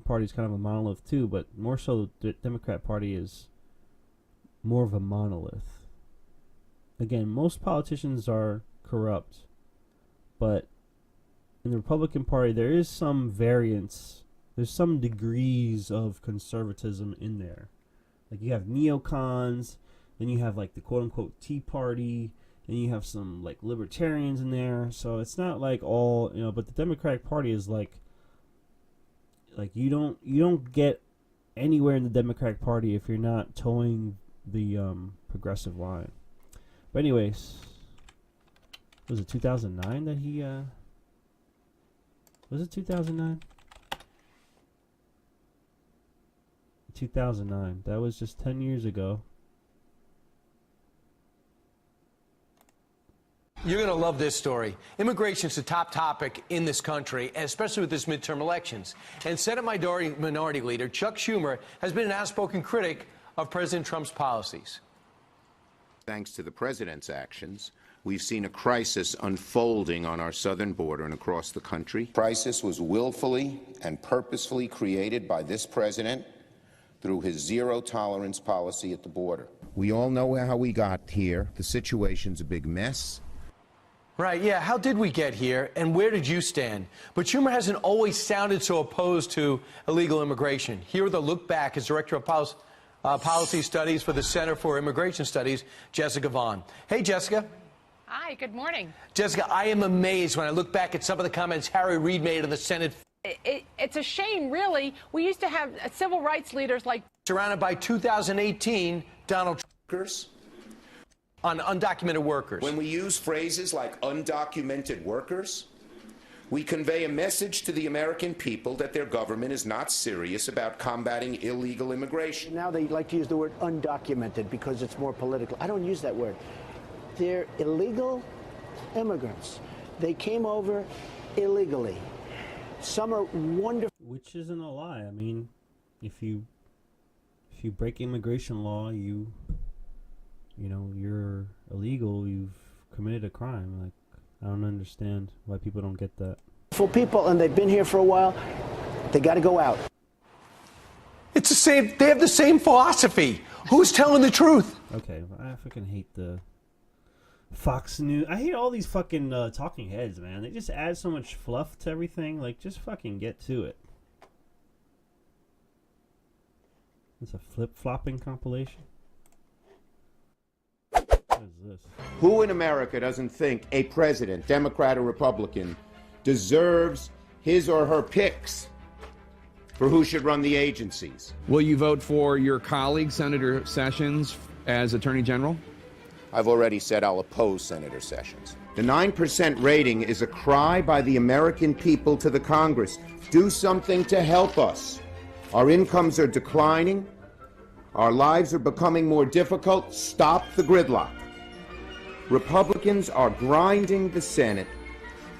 Party is kind of a monolith too, but more so the Democrat Party is more of a monolith. Again, most politicians are corrupt, but in the Republican Party, there is some variance. There's some degrees of conservatism in there. Like, you have neocons, then you have, like, the quote-unquote Tea Party, and you have some, like, libertarians in there. So it's not, like, all, you know, but the Democratic Party is, like you don't get anywhere in the Democratic Party if you're not towing the progressive line. But anyways, was it 2009 that he... Was it 2009? 2009. That was just 10 years ago. You're going to love this story. Immigration is a top topic in this country, and especially with this midterm elections. And Senate Minority Leader Chuck Schumer has been an outspoken critic of President Trump's policies. Thanks to the president's actions, we've seen a crisis unfolding on our southern border and across the country. The crisis was willfully and purposefully created by this president through his zero-tolerance policy at the border. We all know how we got here. The situation's a big mess. Right, yeah. How did we get here, and where did you stand? But Schumer hasn't always sounded so opposed to illegal immigration. Here with a look back is Director of Policy Studies for the Center for Immigration Studies, Jessica Vaughn. Hey, Jessica. Hi, good morning. Jessica, I am amazed when I look back at some of the comments Harry Reid made in the Senate. It's a shame, really. We used to have civil rights leaders like... Surrounded by 2018 Donald Trump on undocumented workers. When we use phrases like undocumented workers, we convey a message to the American people that their government is not serious about combating illegal immigration. Now they like to use the word undocumented because it's more political. I don't use that word. They're illegal immigrants. They came over illegally. Some are wonderful. Which isn't a lie. I mean, if you break immigration law, you know, you're illegal, you've committed a crime. Like, I don't understand why people don't get that. For people, and they've been here for a while, they got to go out. It's the same. They have the same philosophy. Who's telling the truth? Okay, I fucking hate the Fox News. I hate all these fucking talking heads, man. They just add so much fluff to everything. Like, just fucking get to it. It's a flip-flopping compilation. What is this? Who in America doesn't think a president, Democrat or Republican, deserves his or her picks for who should run the agencies? Will you vote for your colleague, Senator Sessions, as Attorney General? I've already said I'll oppose Senator Sessions. The 9% rating is a cry by the American people to the Congress. Do something to help us. Our incomes are declining. Our lives are becoming more difficult. Stop the gridlock. Republicans are grinding the Senate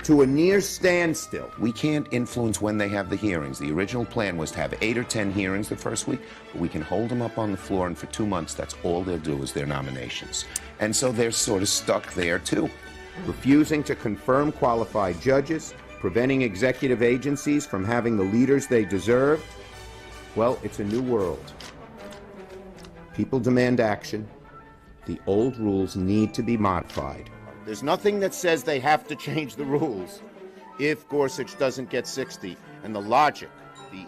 to a near standstill. We can't influence when they have the hearings. The original plan was to have 8 or 10 hearings the first week, but we can hold them up on the floor, and for 2 months, that's all they'll do is their nominations. And so they're sort of stuck there, too. Refusing to confirm qualified judges, preventing executive agencies from having the leaders they deserve. Well, it's a new world. People demand action. The old rules need to be modified. There's nothing that says they have to change the rules if Gorsuch doesn't get 60. And the logic, the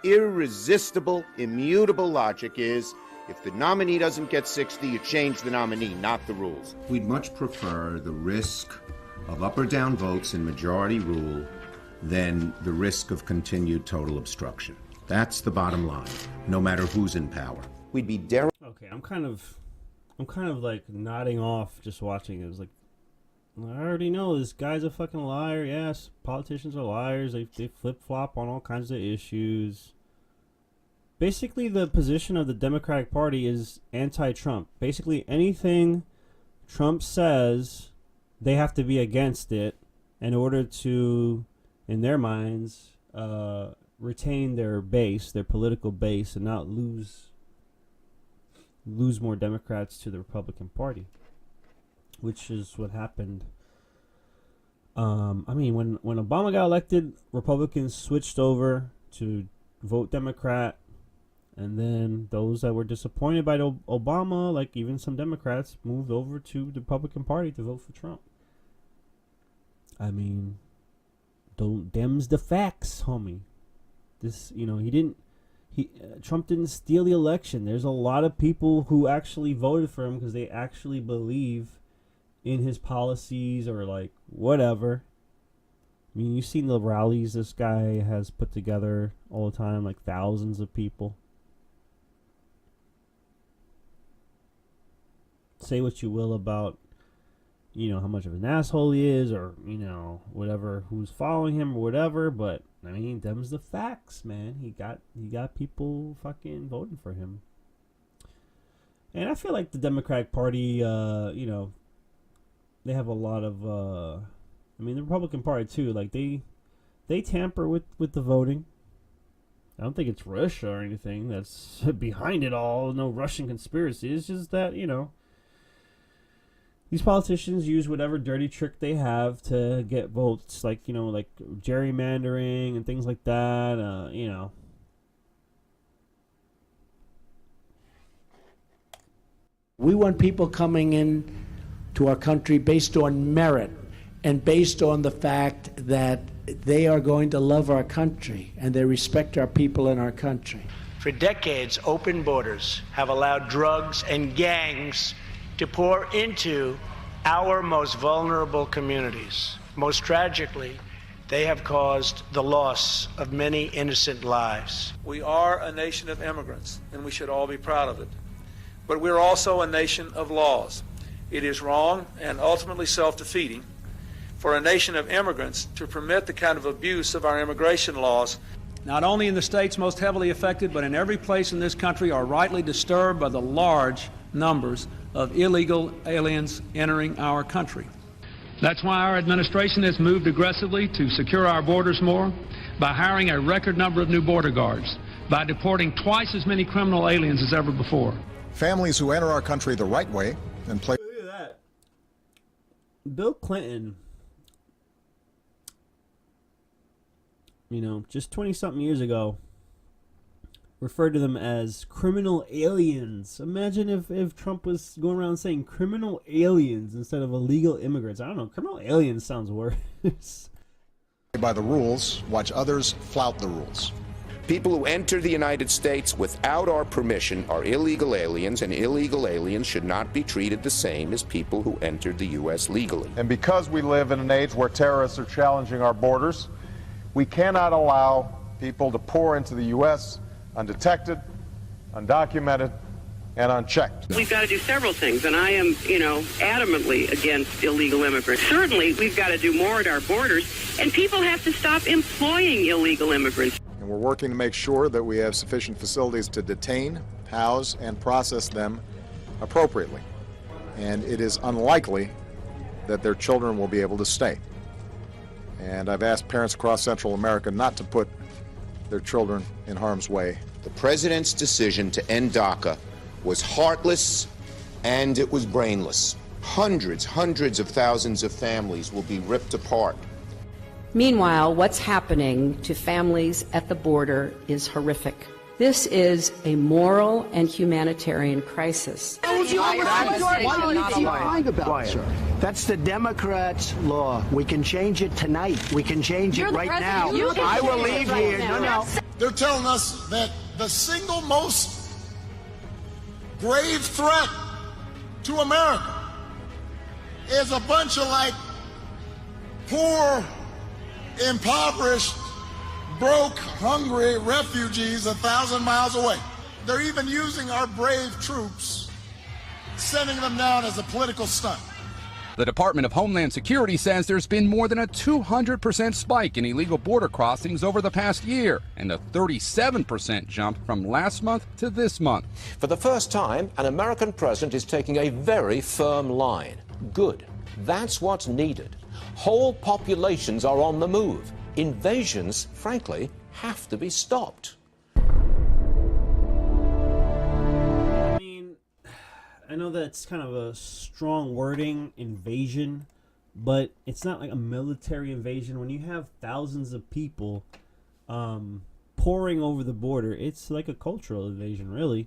irresistible, immutable logic is, if the nominee doesn't get 60, you change the nominee, not the rules. We'd much prefer the risk of up or down votes in majority rule than the risk of continued total obstruction. That's the bottom line, no matter who's in power. We'd be Okay, I'm kind of like nodding off just watching it. It's like, I already know this guy's a fucking liar. Yes, politicians are liars. They flip-flop on all kinds of issues. Basically, the position of the Democratic Party is anti-Trump. Basically, anything Trump says, they have to be against it in order to, in their minds, retain their base, their political base, and not lose more Democrats to the Republican Party, which is what happened. I mean, when Obama got elected, Republicans switched over to vote Democrat, and then those that were disappointed by Obama, like even some Democrats, moved over to the Republican Party to vote for Trump. I mean, don't Dems the facts, homie. This, Trump didn't steal the election. There's a lot of people who actually voted for him because they actually believe in his policies or like whatever. I mean, you've seen the rallies this guy has put together all the time, like thousands of people. Say what you will about, how much of an asshole he is, or, whatever, who's following him or whatever, but I mean, them's the facts, man. He got people fucking voting for him. And I feel like the Democratic Party, they have a lot of, the Republican Party too, like they tamper with the voting. I don't think it's Russia or anything that's behind it all. No Russian conspiracy. It's just that, these politicians use whatever dirty trick they have to get votes, like, like gerrymandering and things like that, We want people coming in to our country based on merit and based on the fact that they are going to love our country and they respect our people in our country. For decades, open borders have allowed drugs and gangs to pour into our most vulnerable communities. Most tragically, they have caused the loss of many innocent lives. We are a nation of immigrants, and we should all be proud of it. But we're also a nation of laws. It is wrong and ultimately self-defeating for a nation of immigrants to permit the kind of abuse of our immigration laws. Not only in the states most heavily affected, but in every place in this country are rightly disturbed by the large numbers of illegal aliens entering our country. That's why our administration has moved aggressively to secure our borders more by hiring a record number of new border guards, by deporting twice as many criminal aliens as ever before. Families who enter our country the right way and play. Look at that. Bill Clinton, just 20-something years ago, referred to them as criminal aliens. Imagine if Trump was going around saying criminal aliens instead of illegal immigrants. I don't know. Criminal aliens sounds worse. By the rules, watch others flout the rules. People who enter the United States without our permission are illegal aliens, and illegal aliens should not be treated the same as people who entered the U.S. legally. And because we live in an age where terrorists are challenging our borders, we cannot allow people to pour into the U.S. undetected, undocumented, and unchecked. We've got to do several things, and I am, adamantly against illegal immigrants. Certainly, we've got to do more at our borders, and people have to stop employing illegal immigrants. And we're working to make sure that we have sufficient facilities to detain, house, and process them appropriately. And it is unlikely that their children will be able to stay. And I've asked parents across Central America not to put their children in harm's way. The president's decision to end DACA was heartless and it was brainless. Hundreds of thousands of families will be ripped apart. Meanwhile, what's happening to families at the border is horrific. This is a moral and humanitarian crisis. Why are you lying about it, sir? That's the Democrats' law. We can change it tonight. We can change it right now. I will leave here. No. They're telling us that the single most grave threat to America is a bunch of poor, impoverished, broke, hungry refugees 1,000 miles away. They're even using our brave troops, sending them down as a political stunt. The Department of Homeland Security says there's been more than a 200% spike in illegal border crossings over the past year, and a 37% jump from last month to this month. For the first time, an American president is taking a very firm line. Good. That's what's needed. Whole populations are on the move. Invasions, frankly, have to be stopped. I know that's kind of a strong wording, invasion, but it's not like a military invasion. When you have thousands of people pouring over the border, it's like a cultural invasion, really.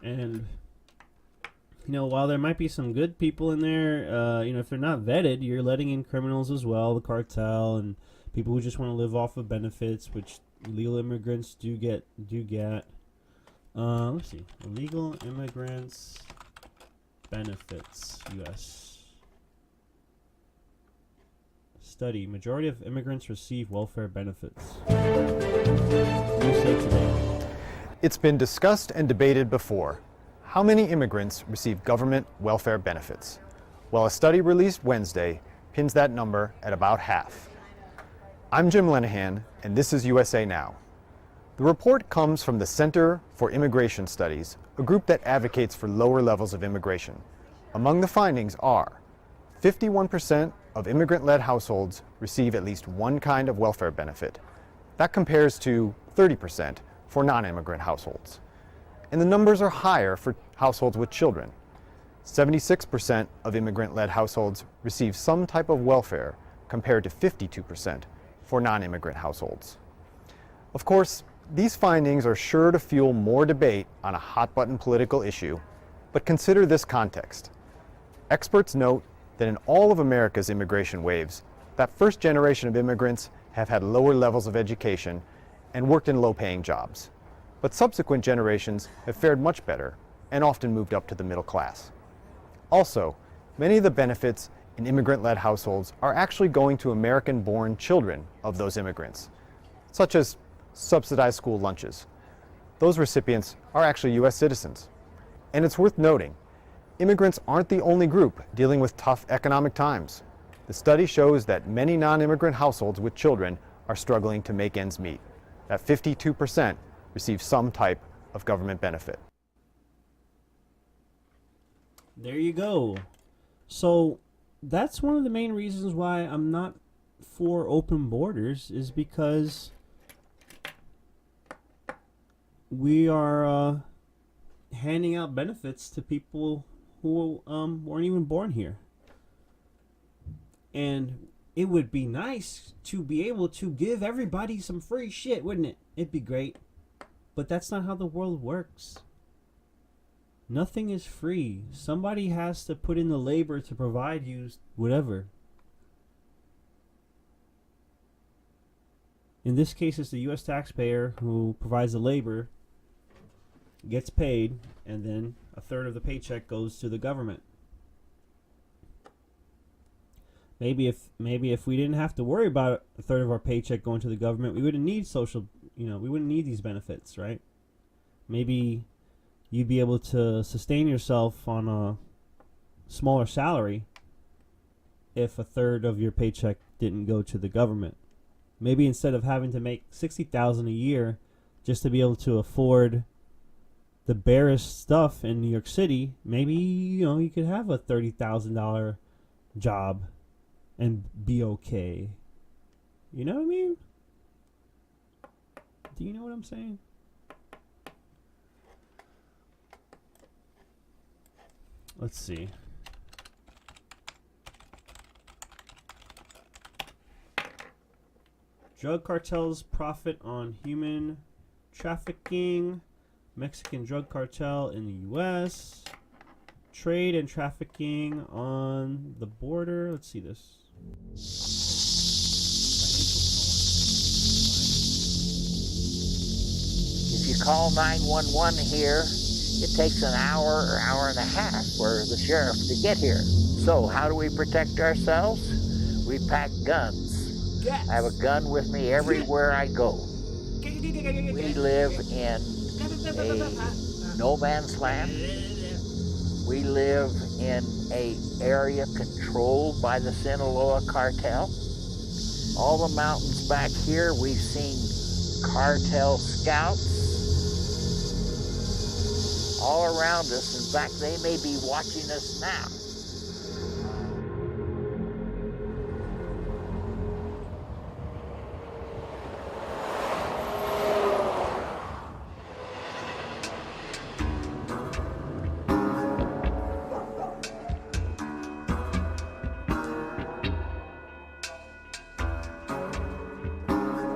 And, while there might be some good people in there, if they're not vetted, you're letting in criminals as well, the cartel, and people who just want to live off of benefits, which illegal immigrants do get. Let's see. Illegal immigrants... benefits, U.S. Study. Majority of immigrants receive welfare benefits. USA Today. It's been discussed and debated before. How many immigrants receive government welfare benefits? Well, a study released Wednesday pins that number at about half. I'm Jim Lenahan, and this is USA Now. The report comes from the Center for Immigration Studies, a group that advocates for lower levels of immigration. Among the findings are 51% of immigrant-led households receive at least one kind of welfare benefit. That compares to 30% for non-immigrant households. And the numbers are higher for households with children. 76% of immigrant-led households receive some type of welfare, compared to 52% for non-immigrant households. Of course, these findings are sure to fuel more debate on a hot-button political issue, but consider this context. Experts note that in all of America's immigration waves, that first generation of immigrants have had lower levels of education and worked in low-paying jobs. But subsequent generations have fared much better and often moved up to the middle class. Also, many of the benefits in immigrant-led households are actually going to American-born children of those immigrants, such as subsidized school lunches. Those recipients are actually U.S. citizens. And it's worth noting, immigrants aren't the only group dealing with tough economic times. The study shows that many non-immigrant households with children are struggling to make ends meet. That 52% receive some type of government benefit. There you go. So that's one of the main reasons why I'm not for open borders, is because we are handing out benefits to people who weren't even born here. And it would be nice to be able to give everybody some free shit, wouldn't it? It'd be great. But that's not how the world works. Nothing is free. Somebody has to put in the labor to provide you whatever. In this case, it's the U.S. taxpayer who provides the labor, gets paid, and then a third of the paycheck goes to the government. Maybe if we didn't have to worry about a third of our paycheck going to the government, we wouldn't need we wouldn't need these benefits, right? Maybe you'd be able to sustain yourself on a smaller salary if a third of your paycheck didn't go to the government. Maybe instead of having to make $60,000 a year just to be able to afford the barest stuff in New York City, maybe you could have a $30,000 job and be okay. You know what I mean? Do you know what I'm saying? Let's see. Drug cartels profit on human trafficking. Mexican drug cartel in the U.S. Trade and trafficking on the border. Let's see this. If you call 911 here, it takes an hour or hour and a half for the sheriff to get here. So how do we protect ourselves? We pack guns. I have a gun with me everywhere I go. We live in a no man's land. We live in an area controlled by the Sinaloa cartel. All the mountains back here, we've seen cartel scouts all around us. In fact, they may be watching us now.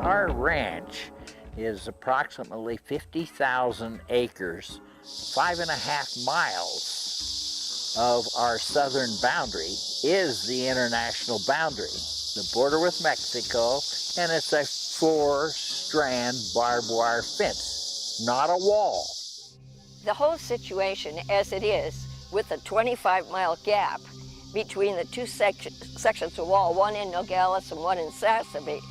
Our ranch is approximately 50,000 acres. 5.5 miles of our southern boundary is the international boundary, the border with Mexico, and it's a 4-strand barbed wire fence, not a wall. The whole situation as it is, with a 25-mile gap between the two sections of wall, one in Nogales and one in Sassabee,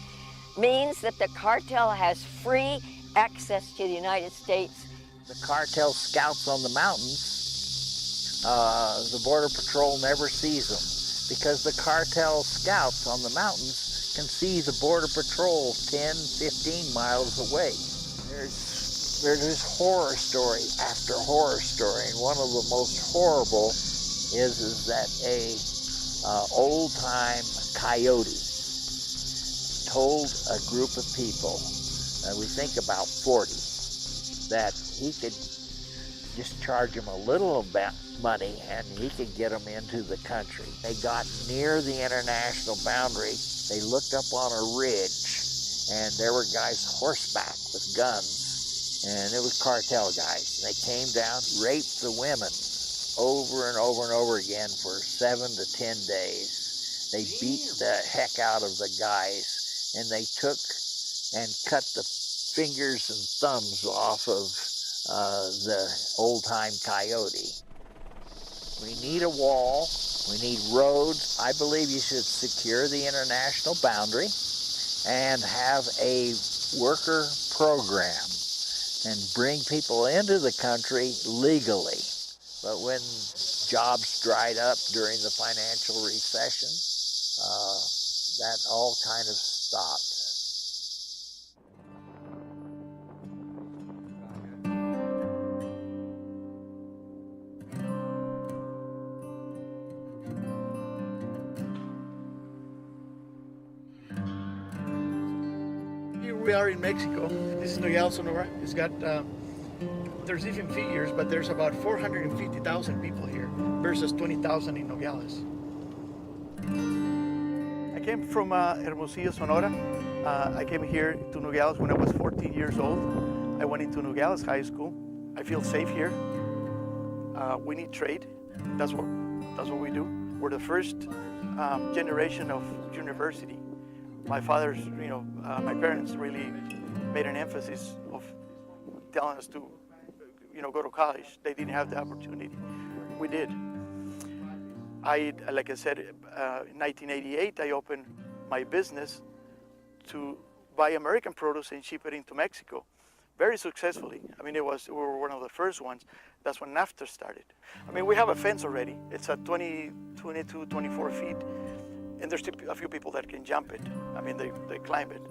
means that the cartel has free access to the United States. The cartel scouts on the mountains, the Border Patrol never sees them because the cartel scouts on the mountains can see the Border Patrol 10, 15 miles away. There's this horror story after horror story, and one of the most horrible is that a old-time coyote told a group of people, and we think about 40, that he could just charge them a little money and he could get them into the country. They got near the international boundary, they looked up on a ridge, and there were guys horseback with guns, and it was cartel guys. They came down, raped the women over and over and over again for 7 to 10 days. They beat the heck out of the guys, and they took and cut the fingers and thumbs off of the old-time coyote. We need a wall. We need roads. I believe you should secure the international boundary and have a worker program and bring people into the country legally. But when jobs dried up during the financial recession, that all kind of stopped. Here we are in Mexico. This is Nogales, Sonora. It's got, there's different figures, but there's about 450,000 people here versus 20,000 in Nogales. I came from Hermosillo, Sonora. I came here to Nogales when I was 14 years old. I went into Nogales High School. I feel safe here. We need trade. That's what we do. We're the first generation of university. My father's, my parents really made an emphasis of telling us to, go to college. They didn't have the opportunity. We did. Like I said, in 1988, I opened my business to buy American produce and ship it into Mexico. very successfully. I mean, we were one of the first ones. That's when NAFTA started. I mean, we have a fence already. It's at 22, 24 feet, and there's still a few people that can jump it. I mean, they climb it,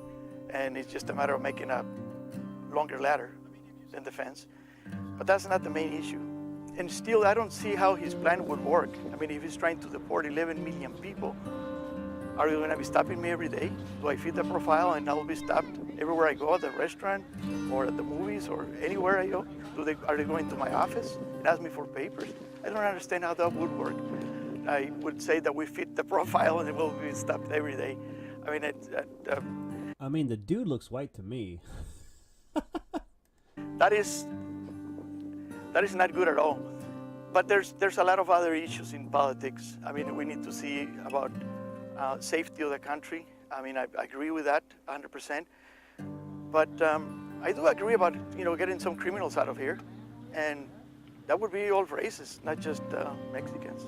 and it's just a matter of making a longer ladder than the fence. But that's not the main issue. And still, I don't see how his plan would work. I mean, if he's trying to deport 11 million people, are you going to be stopping me every day? Do I fit the profile and I will be stopped everywhere I go, at the restaurant or at the movies or anywhere I go? Are they going to my office and ask me for papers? I don't understand how that would work. I would say that we fit the profile and we'll be stopped every day. I mean, the dude looks white to me. That is not good at all. But there's a lot of other issues in politics. I mean, we need to see about safety of the country. I mean, I agree with that 100%. But I do agree about, getting some criminals out of here. And that would be all races, not just Mexicans.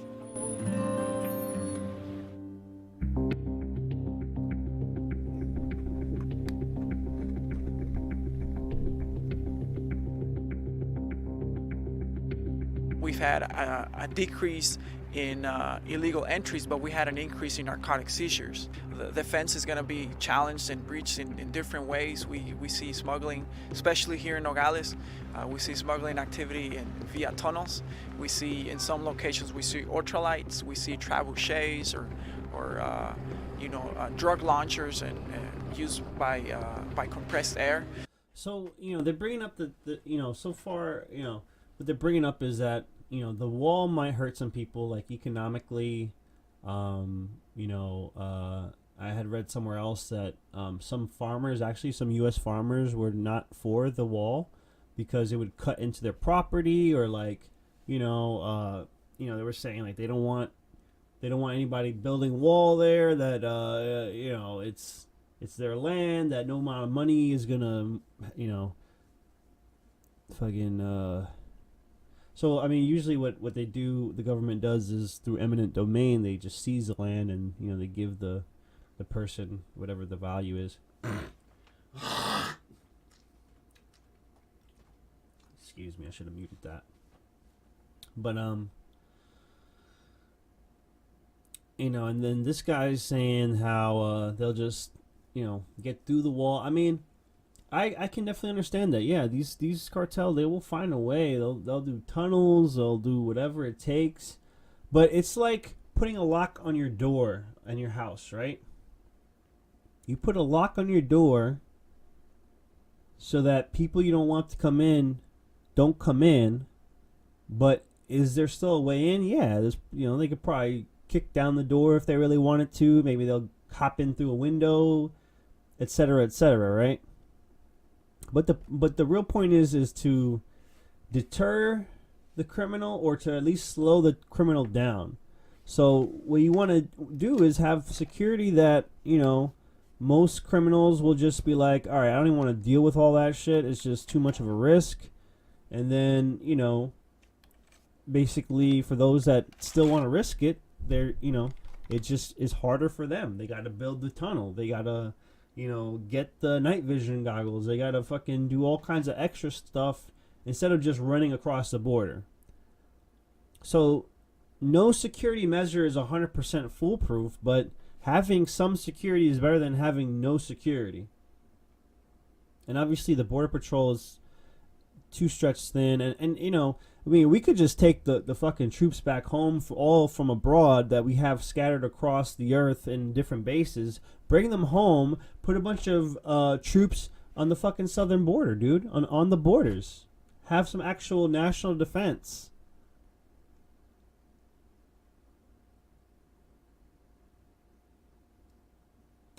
We've had a decrease in illegal entries, but we had an increase in narcotic seizures. The fence is going to be challenged and breached in different ways. We see smuggling, especially here in Nogales. We see smuggling activity via tunnels. We see in some locations, we see ultralights, we see trebuchets or drug launchers and used by compressed air. So, they're bringing up so far, what they're bringing up is that, the wall might hurt some people, like economically. I had read somewhere else that some farmers, actually some U.S. farmers, were not for the wall because it would cut into their property, or they were saying like they don't want anybody building wall there. That it's their land. That no amount of money is gonna So, I mean, usually what they do, the government does, is through eminent domain, they just seize the land and, they give the person whatever the value is. Excuse me, I should have muted that. But, and then this guy's saying how they'll just, get through the wall. I mean, I can definitely understand that. Yeah, these cartels, they will find a way. They'll do tunnels. They'll do whatever it takes. But it's like putting a lock on your door in your house, right? You put a lock on your door so that people you don't want to come in don't come in. But is there still a way in? Yeah, there's they could probably kick down the door if they really wanted to. Maybe they'll hop in through a window, etc., right? But the real point is to deter the criminal, or to at least slow the criminal down. So what you want to do is have security that, most criminals will just be like, all right, I don't even want to deal with all that shit. It's just too much of a risk. And then, basically for those that still want to risk it, they're, it just is harder for them. They got to build the tunnel. They got to, get the night vision goggles. They got to fucking do all kinds of extra stuff instead of just running across the border. So no security measure is 100% foolproof, but having some security is better than having no security. And obviously the Border Patrol is too stretched thin. And we could just take the fucking troops back home from abroad that we have scattered across the earth in different bases, bring them home, put a bunch of troops on the fucking southern border, dude, on the borders. Have some actual national defense.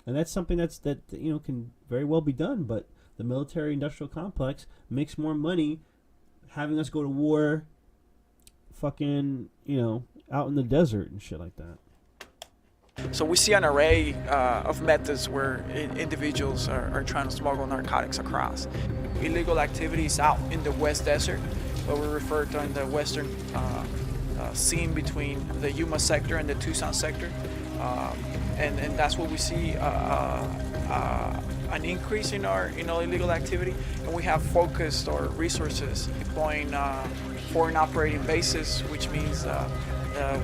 And that's something that can very well be done, but the military-industrial complex makes more money having us go to war fucking, out in the desert and shit like that. So we see an array of methods where individuals are trying to smuggle narcotics across. Illegal activities out in the West Desert, what we refer to in the western seam between the Yuma sector and the Tucson sector. And that's what we see an increase in our illegal activity, and we have focused our resources deploying foreign operating bases, which means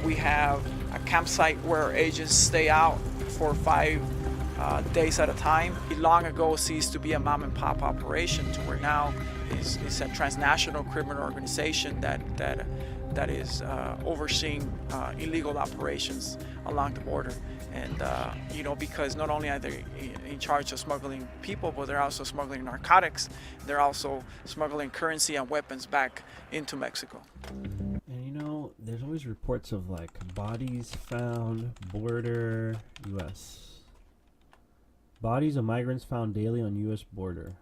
we have a campsite where our agents stay out for 5 days at a time. It long ago ceased to be a mom and pop operation to where now is a transnational criminal organization that is overseeing illegal operations along the border. And because not only are they in charge of smuggling people, but they're also smuggling narcotics. They're also smuggling currency and weapons back into Mexico. And there's always reports of like bodies found, border, U.S. Bodies of migrants found daily on U.S. border.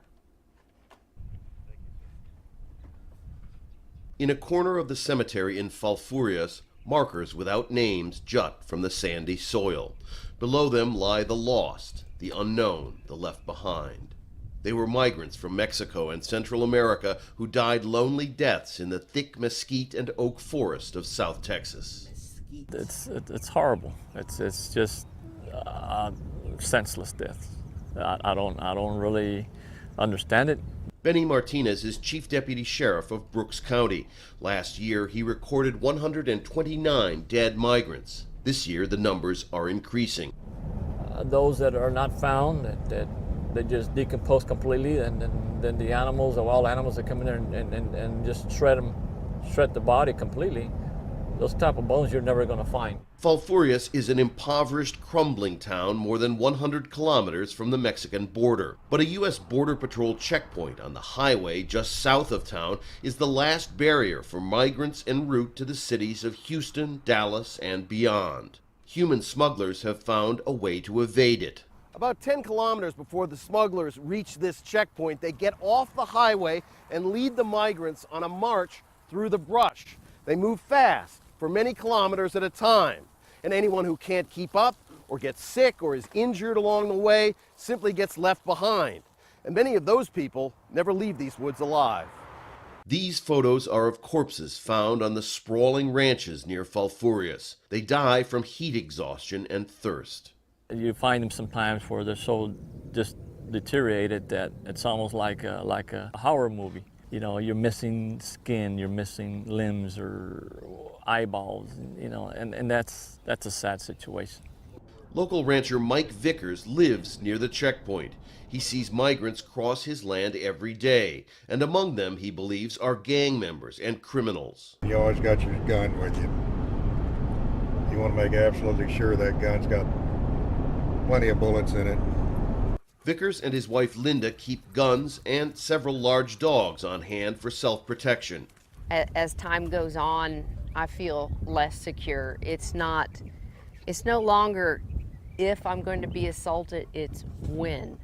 In a corner of the cemetery in Falfurrias, markers without names jut from the sandy soil. Below them lie the lost, the unknown, the left behind. They were migrants from Mexico and Central America who died lonely deaths in the thick mesquite and oak forest of South Texas. It's horrible. It's just senseless death. I don't really understand it. Benny Martinez is Chief Deputy Sheriff of Brooks County. Last year, he recorded 129 dead migrants. This year, the numbers are increasing. Those that are not found, that they just decompose completely, and then the animals, the wild animals that come in there and just shred the body completely. Those type of bones you're never going to find. Falfurrias is an impoverished, crumbling town more than 100 kilometers from the Mexican border. But a U.S. Border Patrol checkpoint on the highway just south of town is the last barrier for migrants en route to the cities of Houston, Dallas, and beyond. Human smugglers have found a way to evade it. About 10 kilometers before the smugglers reach this checkpoint, they get off the highway and lead the migrants on a march through the brush. They move fast, for many kilometers at a time, and anyone who can't keep up or gets sick or is injured along the way simply gets left behind. And many of those people never leave these woods alive. These photos are of corpses found on the sprawling ranches near Falfurrias. They die from heat exhaustion and thirst. You find them sometimes where they're so just deteriorated that it's almost like a horror movie. You're missing skin, you're missing limbs or eyeballs, and that's a sad situation. Local rancher Mike Vickers lives near the checkpoint. He sees migrants cross his land every day, and among them, he believes, are gang members and criminals. You always got your gun with you. You want to make absolutely sure that gun's got plenty of bullets in it. Vickers and his wife Linda keep guns and several large dogs on hand for self-protection. As time goes on, I feel less secure. It's no longer if I'm going to be assaulted, it's when.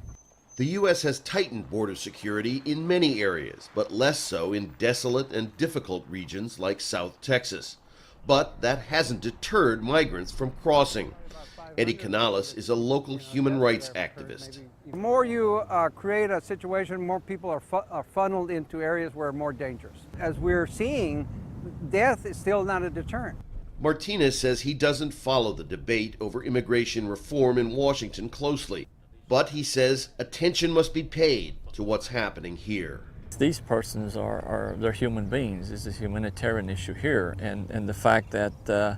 The U.S. has tightened border security in many areas, but less so in desolate and difficult regions like South Texas. But that hasn't deterred migrants from crossing. Eddie Canales is a local human rights activist. The more you create a situation, more people are funneled into areas where are more dangerous. As we're seeing, death is still not a deterrent. Martinez says he doesn't follow the debate over immigration reform in Washington closely, but he says attention must be paid to what's happening here. These persons they're human beings. This is a humanitarian issue here, and the fact that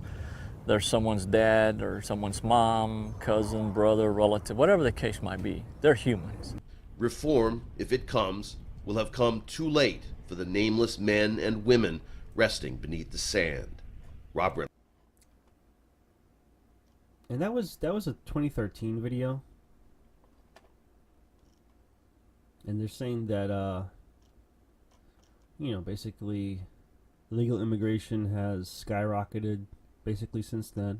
there's someone's dad or someone's mom, cousin, brother, relative, whatever the case might be, they're humans. Reform, if it comes, will have come too late for the nameless men and women resting beneath the sand. Rob Reynolds. And that was a 2013 video. And they're saying that basically illegal immigration has skyrocketed basically since then.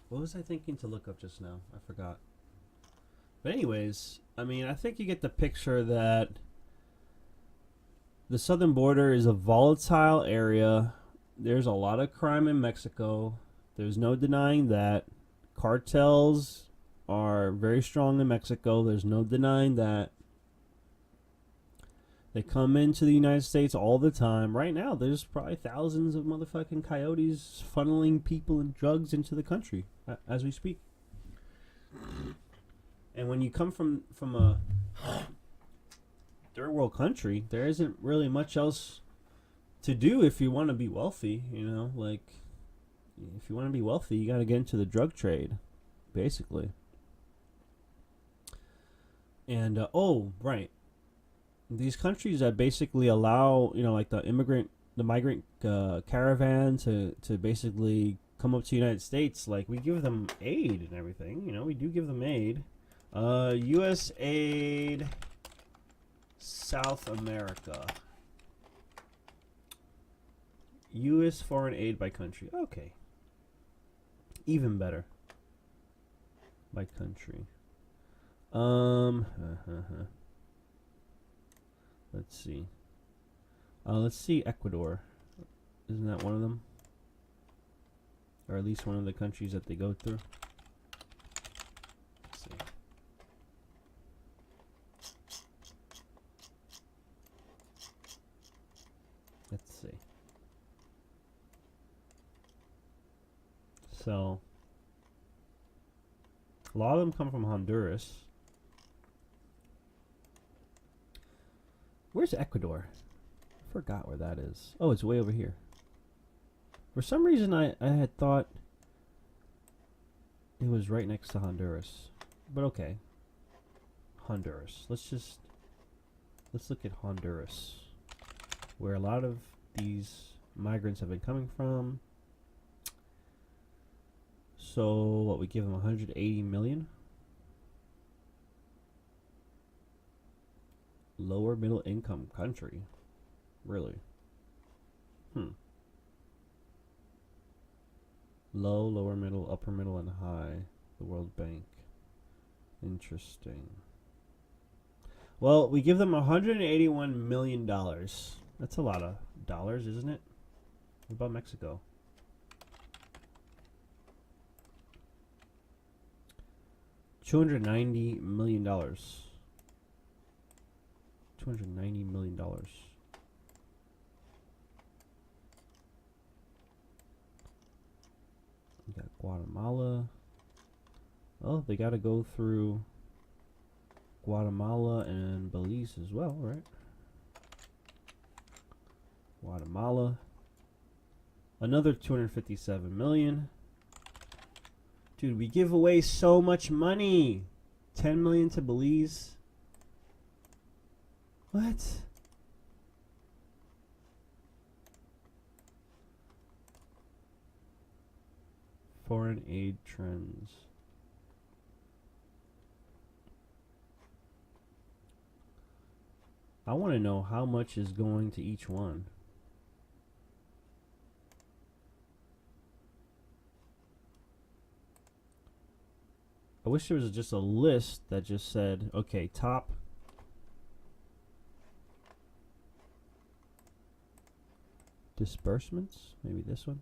What was I thinking to look up just now? I forgot. But anyways, I think you get the picture that the southern border is a volatile area. There's a lot of crime in Mexico. There's no denying that. Cartels are very strong in Mexico. There's no denying that. They come into the United States all the time. Right now, there's probably thousands of motherfucking coyotes funneling people and drugs into the country as we speak. And when you come from a third world country, there isn't really much else to do if you want to be wealthy. You know, like if you want to be wealthy, you got to get into the drug trade, basically. And oh, right. These countries that basically allow, you know, like the migrant caravan to basically come up to the United States, like we give them aid and everything. You know, we do give them aid. U.S. aid, South America. U.S. foreign aid by country. Okay. Even better. By country. Let's see. Let's see Ecuador. Isn't that one of them? Or at least one of the countries that they go through. Let's see. Let's see. So, a lot of them come from Honduras. Where's Ecuador? I forgot where that is. Oh, it's way over here. For some reason, I had thought it was right next to Honduras. But okay. Honduras. Let's look at Honduras, where a lot of these migrants have been coming from. So, what, we give them 180 million? Lower middle income country. Really? Low, lower middle, upper middle, and high. The World Bank. Interesting. Well, we give them $181 million. That's a lot of dollars, isn't it? What about Mexico? $290 million. $290 million. We got Guatemala. Oh, they got to go through Guatemala and Belize as well, right? Guatemala. Another 257 million. Dude, we give away so much money. 10 million to Belize. What? Foreign aid trends. I want to know how much is going to each one. I wish there was just a list that just said, okay, top disbursements, maybe this one.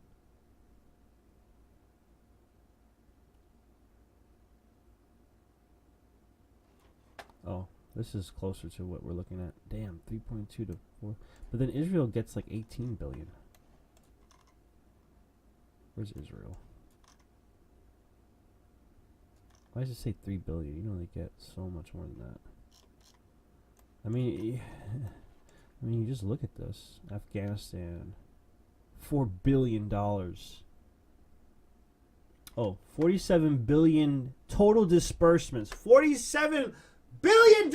Oh, this is closer to what we're looking at. Damn, 3.2 to 4. But then Israel gets like 18 billion. Where's Israel? Why does it say 3 billion? You know they get so much more than that. I mean, you just look at this. Afghanistan, $4 billion. Oh, 47 billion total disbursements. $47 billion.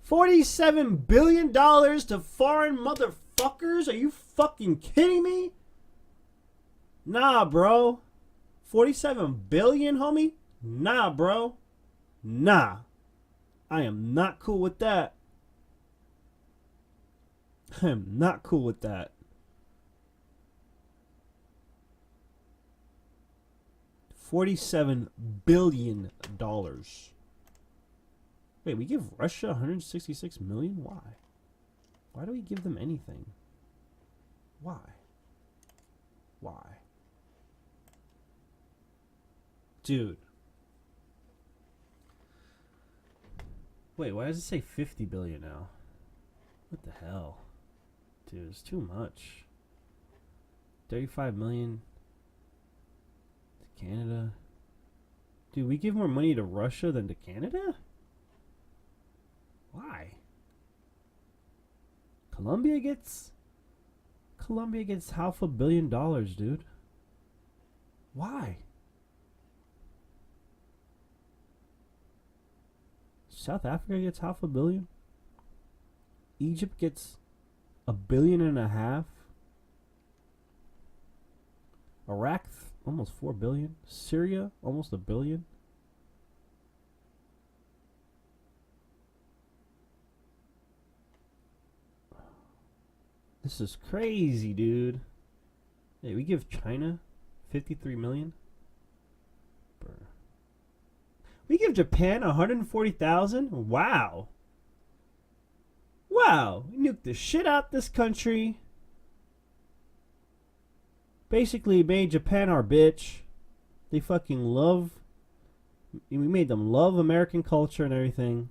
$47 billion to foreign motherfuckers? Are you fucking kidding me? Nah, bro. 47 billion, homie? Nah, bro. Nah. I am not cool with that. I am not cool with that. $47 billion. Wait, we give Russia 166 million? Why? Why do we give them anything? Why? Why? Dude. Wait, why does it say 50 billion now? What the hell? Dude, it's too much. 35 million to Canada. Dude, we give more money to Russia than to Canada? Why? Colombia gets $500 million, dude. Why? South Africa gets $500 million. Egypt gets $1.5 billion. Iraq almost $4 billion. Syria almost $1 billion. This is crazy, dude. Hey, we give China 53 million. Brr. We give Japan 140,000. Wow. Wow. We nuked the shit out this country. Basically made Japan our bitch. They fucking love. We made them love American culture and everything.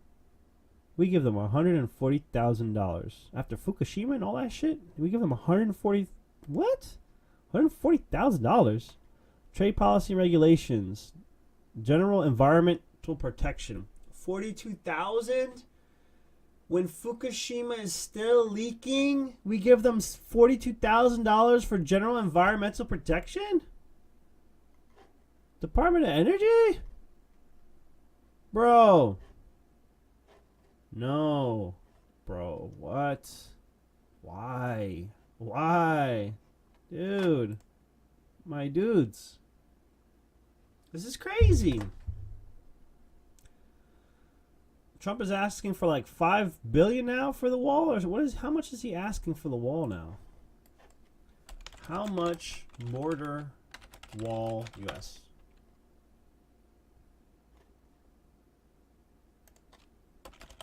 We give them $140,000 after Fukushima and all that shit. We give them 140. What? $140,000. Trade policy regulations, general environmental protection. 42,000. When Fukushima is still leaking, we give them $42,000 for general environmental protection. Department of Energy, bro. No, bro, what? Why? Why? Dude. My dudes. This is crazy. Trump is asking for like $5 billion now for the wall, or how much is he asking for the wall now? How much border wall US?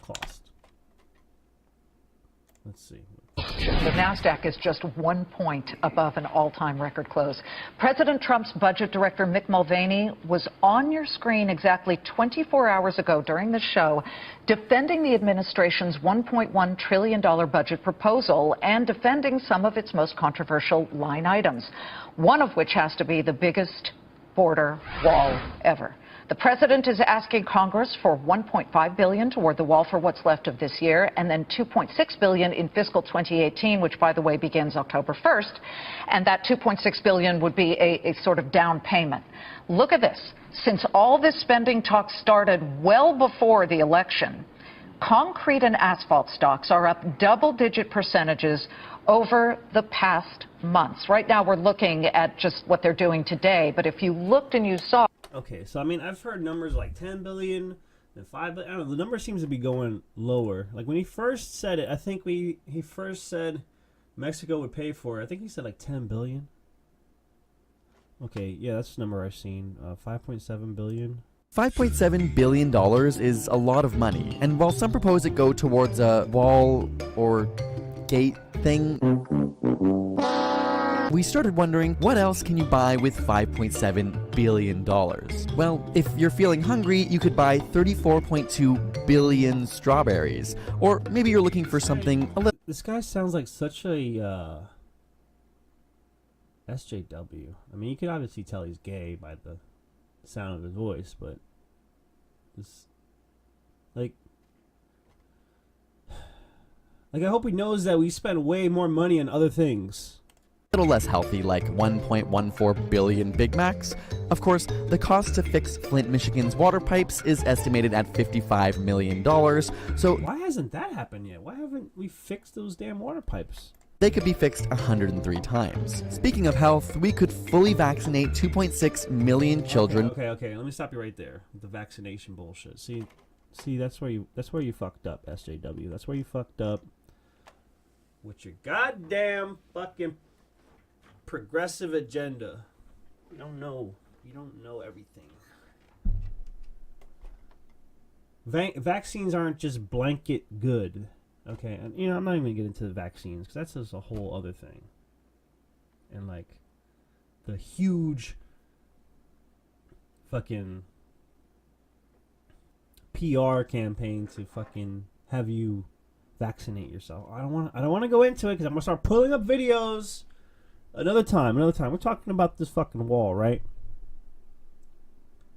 Cost. Let's see. The NASDAQ is just 1 point above an all-time record close. President Trump's budget director, Mick Mulvaney, was on your screen exactly 24 hours ago during the show, defending the administration's $1.1 trillion budget proposal and defending some of its most controversial line items, one of which has to be the biggest border wall ever. The president is asking Congress for $1.5 billion toward the wall for what's left of this year, and then $2.6 billion in fiscal 2018, which, by the way, begins October 1st. And that $2.6 billion would be a sort of down payment. Look at this. Since all this spending talk started well before the election, concrete and asphalt stocks are up double-digit percentages over the past months. Right now, we're looking at just what they're doing today. But if you looked and you saw... Okay, so I mean, I've heard numbers like 10 billion and 5 billion. I don't know, the number seems to be going lower. Like when he first said it, I think he first said Mexico would pay for it. I think he said like 10 billion. Okay, yeah, that's the number I've seen. 5.7 billion. $5.7 billion is a lot of money, and while some propose it go towards a wall or gate thing, we started wondering, what else can you buy with $5.7 billion? Well, if you're feeling hungry, you could buy 34.2 billion strawberries. Or maybe you're looking for something a little... This guy sounds like such a SJW. I mean, you could obviously tell he's gay by the sound of his voice, but this, like I hope he knows that we spend way more money on other things. Little less healthy, like 1.14 billion Big Macs. Of course, the cost to fix Flint, Michigan's water pipes is estimated at $55 million, so... Why hasn't that happened yet? Why haven't we fixed those damn water pipes? They could be fixed 103 times. Speaking of health, we could fully vaccinate 2.6 million children. Okay, let me stop you right there with the vaccination bullshit. See, that's where you fucked up, SJW. That's where you fucked up with your goddamn fucking progressive agenda. You don't know everything. Vaccines aren't just blanket good. Okay, and I'm not even gonna get into the vaccines because that's just a whole other thing. And like the huge fucking PR campaign to fucking have you vaccinate yourself. I don't want to go into it because I'm gonna start pulling up videos. Another time. We're talking about this fucking wall, right?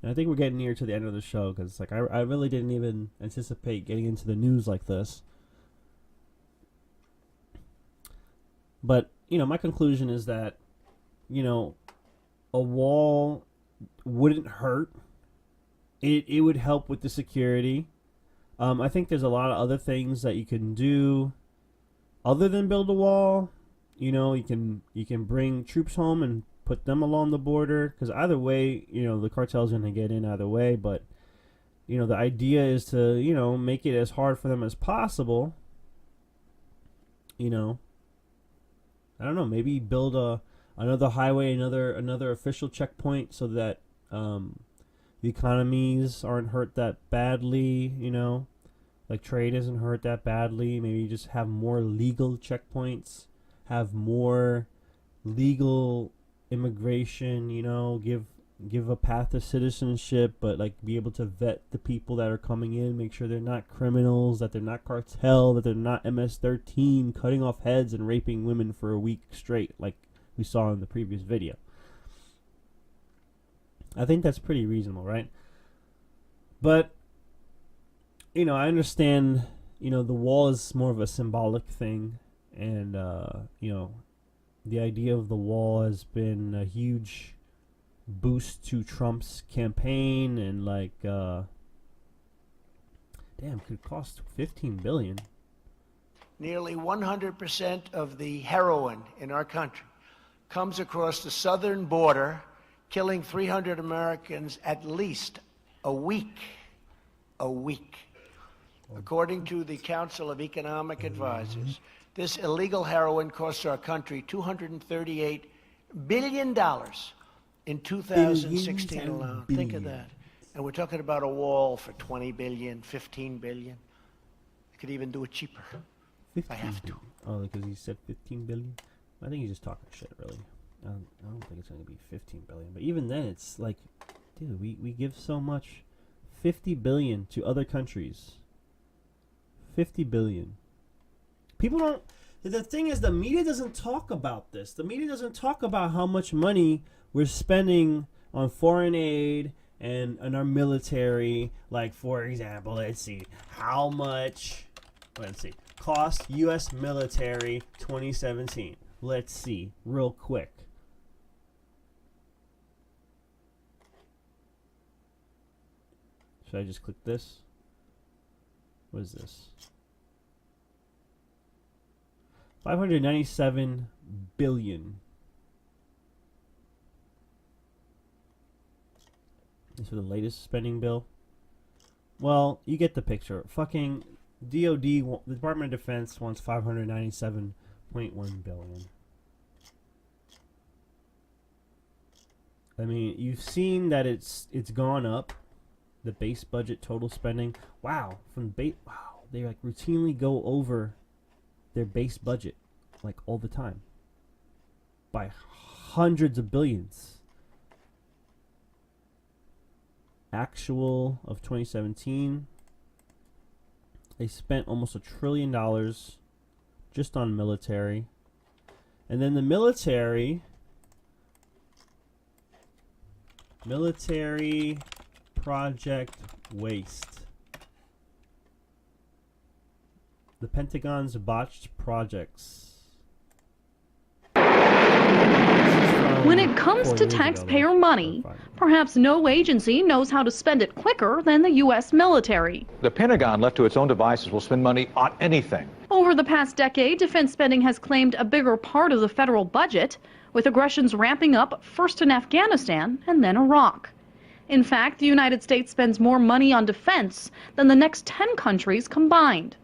And I think we're getting near to the end of the show because like I really didn't even anticipate getting into the news like this. But my conclusion is that a wall wouldn't hurt. It would help with the security. I think there's a lot of other things that you can do other than build a wall. You can bring troops home and put them along the border, because either way, the cartel's going to get in either way. But the idea is to make it as hard for them as possible. I don't know, maybe build another highway, another official checkpoint, so that the economies aren't hurt that badly. Like trade isn't hurt that badly. Maybe just have more legal checkpoints, have more legal immigration. Give a path to citizenship, but like be able to vet the people that are coming in, make sure they're not criminals, that they're not cartel, that they're not MS-13 cutting off heads and raping women for a week straight, like we saw in the previous video. I think that's pretty reasonable, right? But I understand, the wall is more of a symbolic thing, and the idea of the wall has been a huge boost to Trump's campaign, and like could cost $15 billion. Nearly 100% of the heroin in our country comes across the southern border, killing 300 Americans at least a week. According to the Council of Economic Advisors, this illegal heroin costs our country $238 billion in 2016 alone. Think of that. And we're talking about a wall for $20 billion, $15 billion. I could even do it cheaper if I have to. Oh, because he said $15 billion? I think he's just talking shit, really. I don't think it's going to be $15 billion. But even then, it's like, dude, we give so much. $50 billion to other countries. $50 billion. People don't... The thing is, the media doesn't talk about this. The media doesn't talk about how much money we're spending on foreign aid and our military. Like, for example, let's see. How much... Let's see. Cost U.S. military 2017. Let's see. Real quick. Should I just click this? What is this? $597 billion. This is the latest spending bill. Well, you get the picture. Fucking DOD, the Department of Defense wants $597.1 billion. I mean, you've seen that it's gone up. The base budget total spending. Wow, they like routinely go over their base budget like all the time by hundreds of billions. Actual of 2017, they spent almost $1 trillion just on military. And then the military project waste. The Pentagon's botched projects. When it comes to taxpayer money, perhaps no agency knows how to spend it quicker than the U.S. military. The Pentagon, left to its own devices, will spend money on anything. Over the past decade, defense spending has claimed a bigger part of the federal budget, with aggressions ramping up first in Afghanistan and then Iraq. In fact, the United States spends more money on defense than the next 10 countries combined.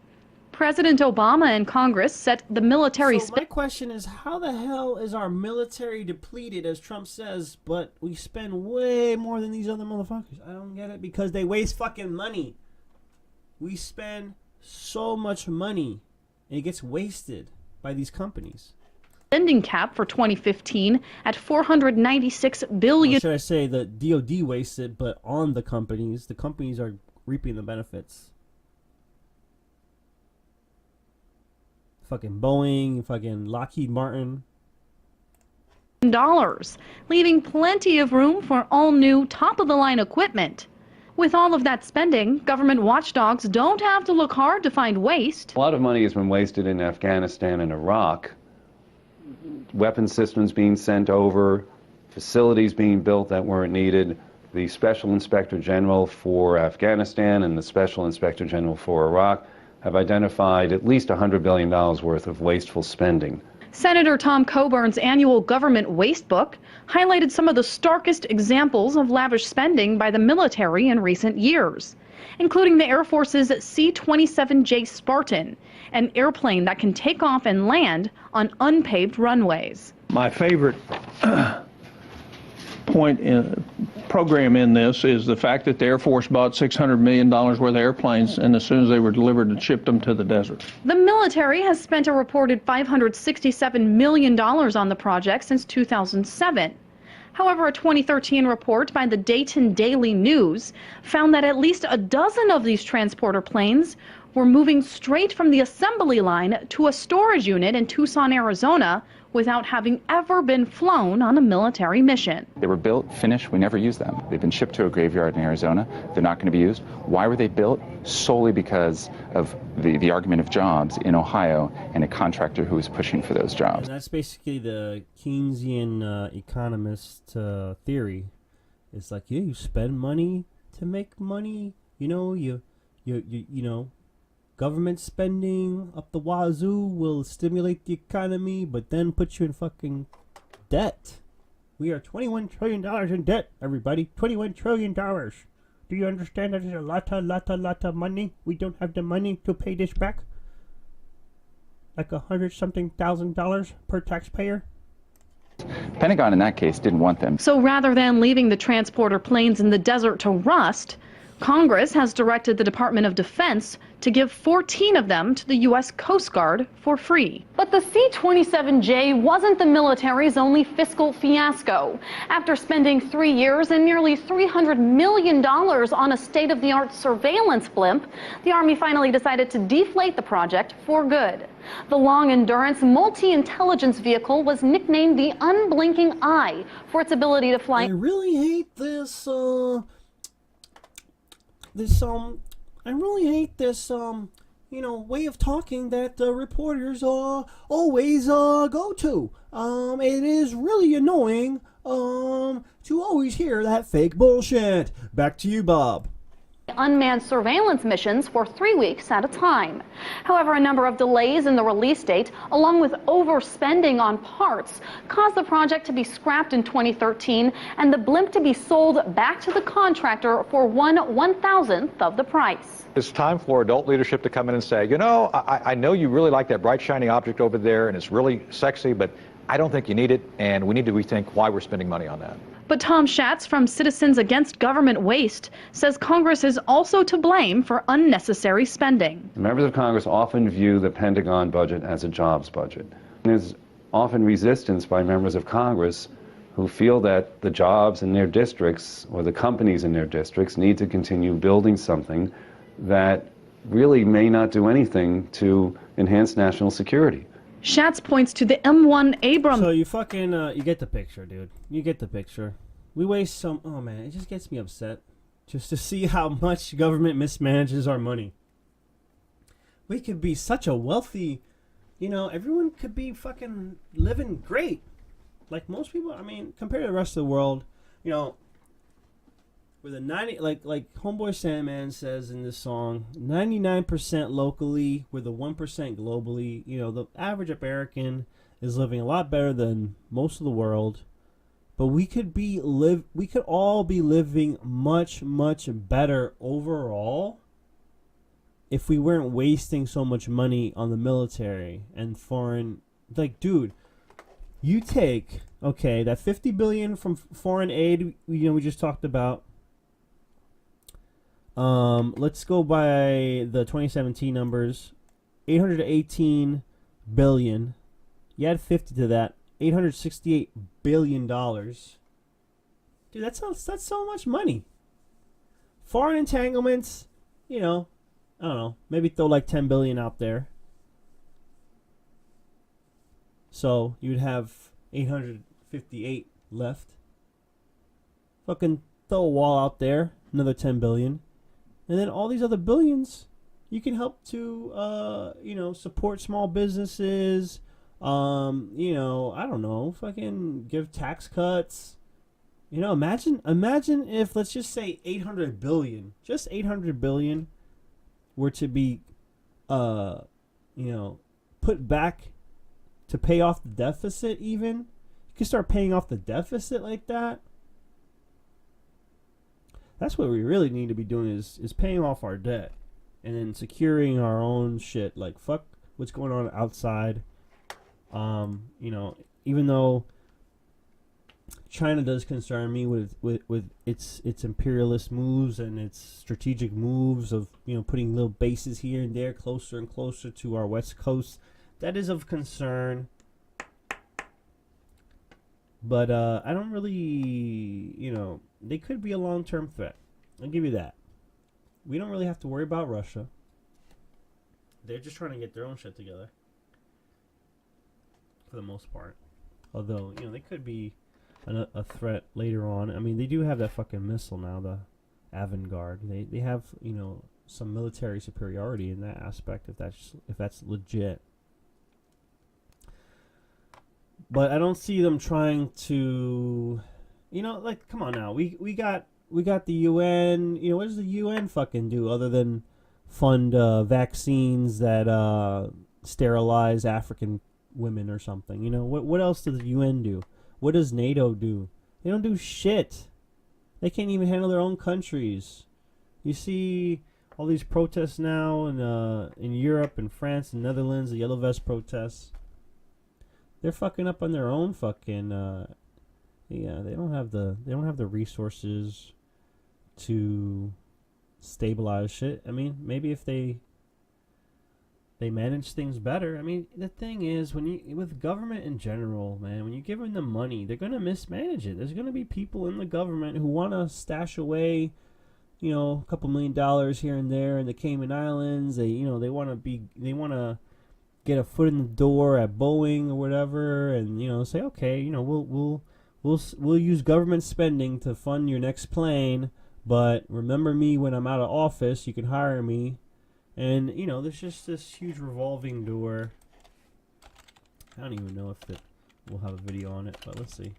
President Obama and Congress set the military... So my question is, how the hell is our military depleted, as Trump says, but we spend way more than these other motherfuckers? I don't get it, because they waste fucking money. We spend so much money, and it gets wasted by these companies. Spending cap for 2015 at $496 billion. Or should I say the DOD wasted, but on the companies are reaping the benefits. Fucking Boeing, fucking Lockheed Martin. Leaving plenty of room for all new top-of-the-line equipment. With all of that spending, government watchdogs don't have to look hard to find waste. A lot of money has been wasted in Afghanistan and Iraq. Weapons systems being sent over, facilities being built that weren't needed. The Special Inspector General for Afghanistan and the Special Inspector General for Iraq have identified at least $100 billion worth of wasteful spending. Senator Tom Coburn's annual government waste book highlighted some of the starkest examples of lavish spending by the military in recent years, including the Air Force's C-27J Spartan, an airplane that can take off and land on unpaved runways. My favorite program in this is the fact that the Air Force bought $600 million worth of airplanes, and as soon as they were delivered and shipped them to the desert. The military has spent a reported $567 million on the project since 2007. However, a 2013 report by the Dayton Daily News found that at least a dozen of these transporter planes were moving straight from the assembly line to a storage unit in Tucson, Arizona, without having ever been flown on a military mission. They were built, finished, we never used them. They've been shipped to a graveyard in Arizona. They're not going to be used. Why were they built? Solely because of the argument of jobs in Ohio and a contractor who was pushing for those jobs. And that's basically the Keynesian economist theory. It's like, yeah, you spend money to make money. You know, government spending up the wazoo will stimulate the economy, but then put you in fucking debt. We are $21 trillion in debt, everybody. $21 trillion. Do you understand that is a lot of money? We don't have the money to pay this back. Like $100-something thousand per taxpayer. Pentagon in that case didn't want them. So rather than leaving the transporter planes in the desert to rust, Congress has directed the Department of Defense to give 14 of them to the U.S. Coast Guard for free. But the C-27J wasn't the military's only fiscal fiasco. After spending 3 years and nearly $300 million on a state-of-the-art surveillance blimp, the Army finally decided to deflate the project for good. The long-endurance multi-intelligence vehicle was nicknamed the Unblinking Eye for its ability to fly. I really hate this, way of talking that reporters always go to. It is really annoying to always hear that fake bullshit. Back to you, Bob. Unmanned surveillance missions for 3 weeks at a time. However, a number of delays in the release date, along with overspending on parts, caused the project to be scrapped in 2013 and the blimp to be sold back to the contractor for 1/1000th of the price. It's time for adult leadership to come in and say, you know, I know you really like that bright, shiny object over there, and it's really sexy, but I don't think you need it, and we need to rethink why we're spending money on that. But Tom Schatz from Citizens Against Government Waste says Congress is also to blame for unnecessary spending. Members of Congress often view the Pentagon budget as a jobs budget. There's often resistance by members of Congress who feel that the jobs in their districts or the companies in their districts need to continue building something that really may not do anything to enhance national security. Schatz points to the M1 Abrams. So you fucking, you get the picture, dude. You get the picture. We waste some, oh man, it just gets me upset. Just to see how much government mismanages our money. We could be such a wealthy, everyone could be fucking living great. Like most people, compared to the rest of the world, with a 90, like Homeboy Sandman says in this song, 99% locally, with a 1% globally. The average American is living a lot better than most of the world, but we could all be living much better overall if we weren't wasting so much money on the military and foreign. Like, dude, you take that $50 billion from foreign aid, we just talked about. Let's go by the 2017 numbers. $818 billion. You add 50 to that. $868 billion. Dude, that's so much money. Foreign entanglements, you know, I don't know, maybe throw like 10 billion out there. So you'd have 858 left. Fucking throw a wall out there, another 10 billion. And then all these other billions, you can help to, you know, support small businesses. You know, I don't know, fucking give tax cuts. You know, imagine if, let's just say 800 billion, just 800 billion were to be, you know, put back to pay off the deficit even. You can start paying off the deficit like that. That's what we really need to be doing is paying off our debt and then securing our own shit. Like, fuck what's going on outside. You know, even though China does concern me with its imperialist moves and its strategic moves of, you know, putting little bases here and there closer and closer to our west coast, that is of concern. But I don't really, you know, they could be a long-term threat. I'll give you that. We don't really have to worry about Russia. They're just trying to get their own shit together, for the most part. Although, you know, they could be a threat later on. I mean, they do have that fucking missile now, the Avangard. They have, you know, some military superiority in that aspect, if that's legit. But I don't see them trying to, you know, like, come on now. We got the UN. You know, what does the UN fucking do other than fund vaccines that sterilize African women or something? You know, what else does the UN do? What does NATO do? They don't do shit. They can't even handle their own countries. You see all these protests now in Europe and France and Netherlands, the Yellow Vest protests. They're fucking up on their own fucking yeah, they don't have the resources to stabilize shit. I mean, maybe if they manage things better. I mean, the thing is, with government in general, man, when you give them the money, they're gonna mismanage it. There's gonna be people in the government who want to stash away, you know, a couple $1 million here and there in the Cayman Islands. They want to get a foot in the door at Boeing or whatever, and, you know, say, okay, you know, we'll use government spending to fund your next plane, but remember me when I'm out of office. You can hire me. And, you know, there's just this huge revolving door. I don't even know if we'll have a video on it, but let's see.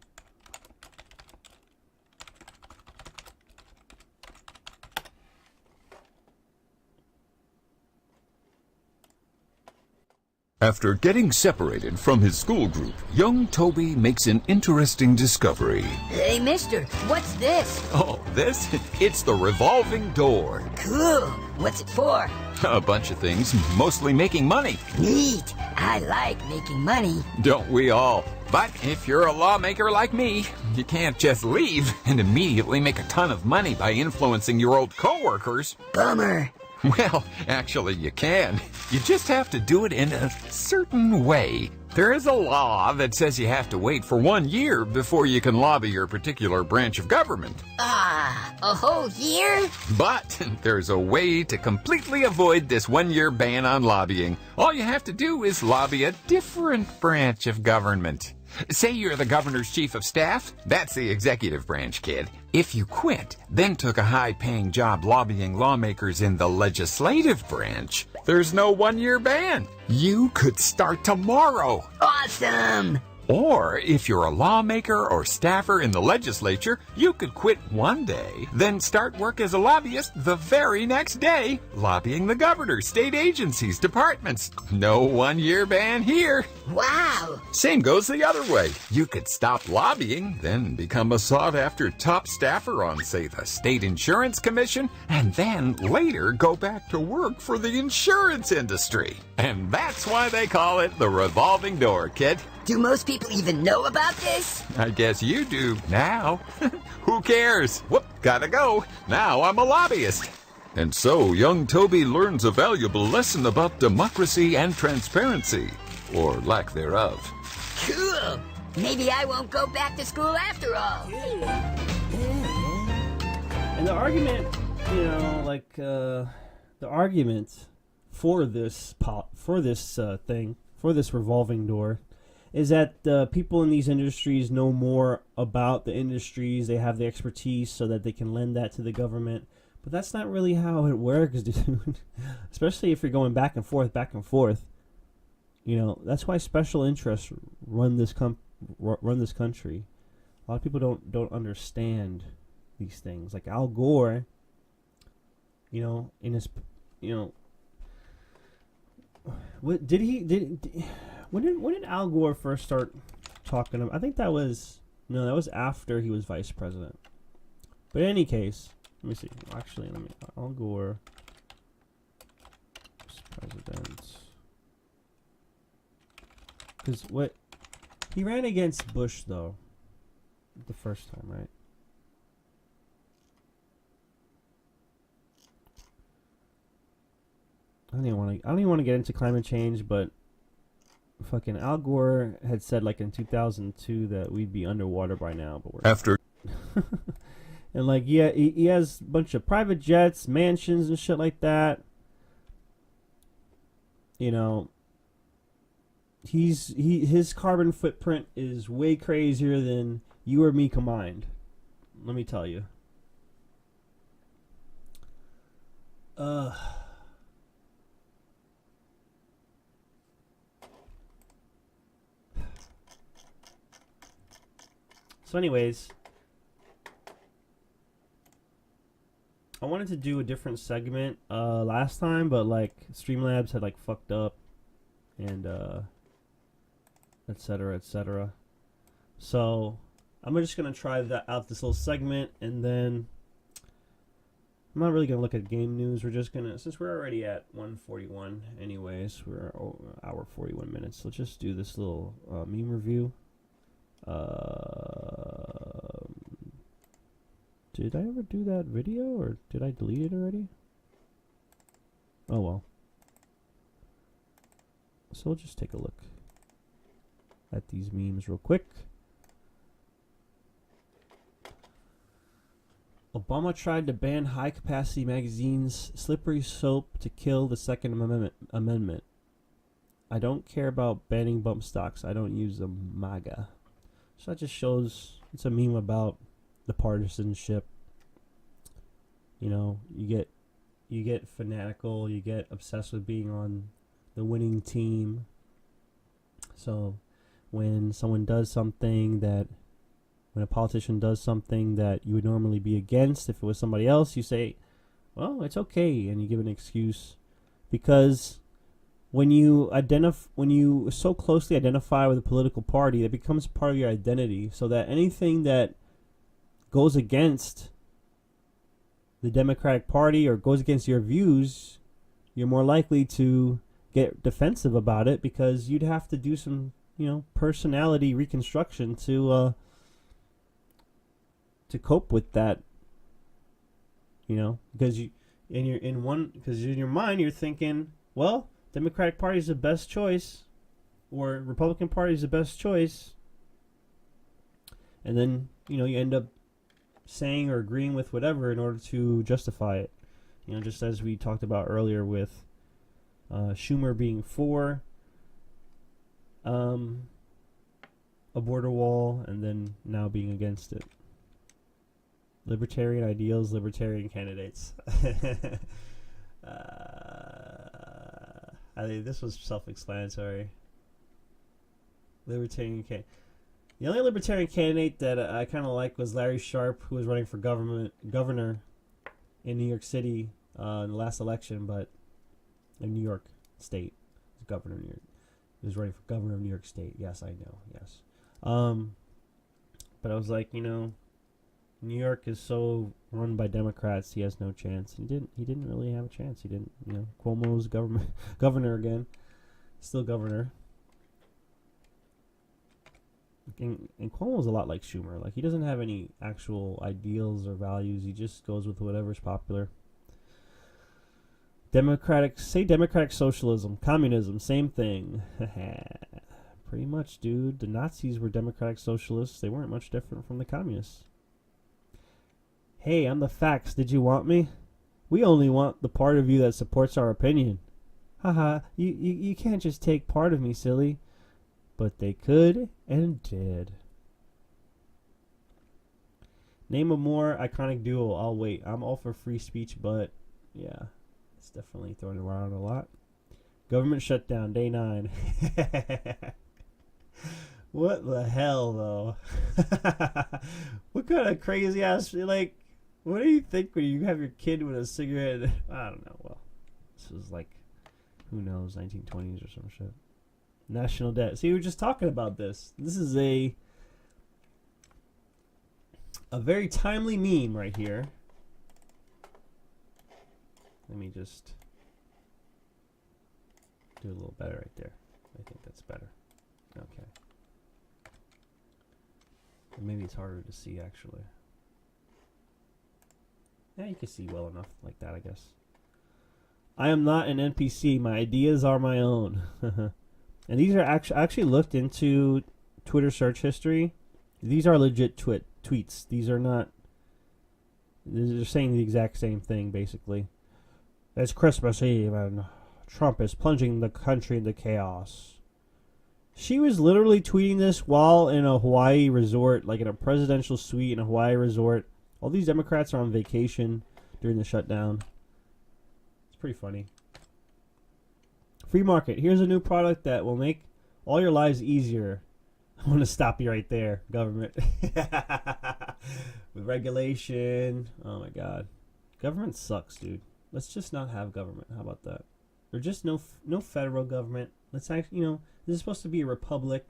After getting separated from his school group, young Toby makes an interesting discovery. Hey, mister, what's this? Oh, this? It's the revolving door. Cool. What's it for? A bunch of things, mostly making money. Neat. I like making money. Don't we all? But if you're a lawmaker like me, you can't just leave and immediately make a ton of money by influencing your old coworkers. Bummer. Well, actually, you can. You just have to do it in a certain way. There is a law that says you have to wait for 1 year before you can lobby your particular branch of government. Ah, a whole year? But there's a way to completely avoid this 1 year ban on lobbying. All you have to do is lobby a different branch of government. Say you're the governor's chief of staff. That's the executive branch, kid. If you quit, then took a high-paying job lobbying lawmakers in the legislative branch, there's no 1 year ban. You could start tomorrow. Awesome! Or if you're a lawmaker or staffer in the legislature, you could quit one day, then start work as a lobbyist the very next day, lobbying the governor, state agencies, departments. No 1 year ban here. Wow! Same goes the other way. You could stop lobbying, then become a sought-after top staffer on, say, the State Insurance Commission, and then later go back to work for the insurance industry. And that's why they call it the revolving door, kid. Do most people even know about this? I guess you do now. Who cares? Whoop, gotta go. Now I'm a lobbyist. And so young Toby learns a valuable lesson about democracy and transparency, or lack thereof. Cool. Maybe I won't go back to school after all. And the argument, you know, like, the argument for this thing, for this revolving door, is that the people in these industries know more about the industries. They have the expertise so that they can lend that to the government. But that's not really how it works, dude. Especially if you're going back and forth. You know, that's why special interests run this country. A lot of people don't understand these things. Like Al Gore, you know, in his, you know, when did Al Gore first start talking about? I think that was after he was vice president. But in any case, let me see. Actually, Al Gore was president. Because he ran against Bush though, the first time, right? I don't even want to get into climate change, but fucking Al Gore had said like in 2002 that we'd be underwater by now, but we're after. And like, yeah, he has a bunch of private jets, mansions, and shit like that. You know, his carbon footprint is way crazier than you or me combined. Let me tell you. So anyways, I wanted to do a different segment last time, but like Streamlabs had like fucked up and etc. etc. So I'm just gonna try that out, this little segment, and then I'm not really gonna look at game news. We're just gonna, since we're already at 1:41 anyways, we're hour 41 minutes. Let's just do this little meme review. Did I ever do that video, or did I delete it already? Oh well. So we'll just take a look at these memes real quick. Obama tried to ban high-capacity magazines, slippery slope to kill the Second Amendment. I don't care about banning bump stocks. I don't use them. MAGA. So that just shows, it's a meme about the partisanship. You know, you get fanatical, you get obsessed with being on the winning team. So when someone does something that, when a politician does something that you would normally be against, if it was somebody else, you say, well, it's okay, and you give an excuse. Because when you so closely identify with a political party, it becomes part of your identity, so that anything that goes against the Democratic Party or goes against your views, you're more likely to get defensive about it, because you'd have to do some, you know, personality reconstruction to cope with that. You know, because in your mind you're thinking, well, Democratic Party is the best choice, or Republican Party is the best choice, and then, you know, you end up saying or agreeing with whatever in order to justify it. You know, just as we talked about earlier with Schumer being for a border wall and then now being against it. Libertarian ideals, libertarian candidates. I think this was self-explanatory. Libertarian candidate. The only libertarian candidate that I kind of like was Larry Sharpe, who was running for governor in New York City in the last election, but in New York State, governor of New York. He was running for governor of New York State. Yes, I know. Yes, but I was like, you know, New York is so run by Democrats, he has no chance. He didn't really have a chance. He didn't. You know, Cuomo's governor again, still governor. And Cuomo's a lot like Schumer. Like, he doesn't have any actual ideals or values. He just goes with whatever's popular. Democratic socialism, communism, same thing. Pretty much, dude. The Nazis were democratic socialists. They weren't much different from the communists. Hey, I'm the facts. Did you want me? We only want the part of you that supports our opinion. Haha, you can't just take part of me, silly. But they could and did. Name a more iconic duo. I'll wait. I'm all for free speech, but yeah, it's definitely thrown around a lot. Government shutdown, day 9. What the hell, though? What kind of crazy ass, like, what do you think when you have your kid with a cigarette? I don't know. Well, this was like, who knows, 1920s or some shit. National debt. See, we were just talking about this. This is a very timely meme right here. Let me just do a little better right there. I think that's better. Okay. And maybe it's harder to see, actually. Yeah, you can see well enough like that, I guess. I am not an NPC. My ideas are my own. And these are actually looked into Twitter search history. These are legit tweets. These are not. They're saying the exact same thing, basically. It's Christmas Eve and Trump is plunging the country into chaos. She was literally tweeting this while in a Hawaii resort, like in a presidential suite in a Hawaii resort. All these Democrats are on vacation during the shutdown. It's pretty funny. Free market. Here's a new product that will make all your lives easier. I want to stop you right there, government. With regulation. Oh my god. Government sucks, dude. Let's just not have government. How about that? Or just no federal government. Let's actually, this is supposed to be a republic,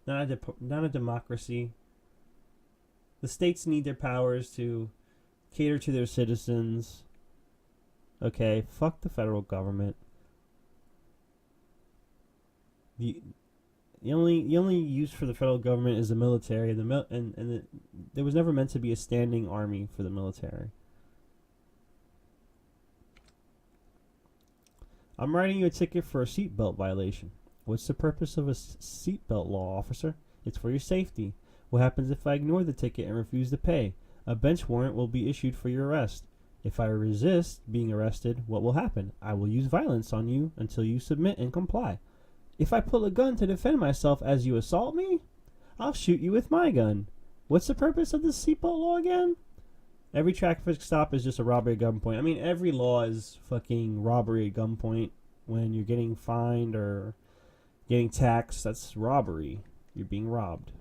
not a democracy. The states need their powers to cater to their citizens. Okay, fuck the federal government. The only use for the federal government is the military, and there was never meant to be a standing army for the military. I'm writing you a ticket for a seatbelt violation. What's the purpose of a seatbelt law, officer? It's for your safety. What happens if I ignore the ticket and refuse to pay? A bench warrant will be issued for your arrest. If I resist being arrested, what will happen? I will use violence on you until you submit and comply. If I pull a gun to defend myself as you assault me, I'll shoot you with my gun. What's the purpose of the seatbelt law again? Every traffic stop is just a robbery at gunpoint. I mean, every law is fucking robbery at gunpoint. When you're getting fined or getting taxed, that's robbery. You're being robbed.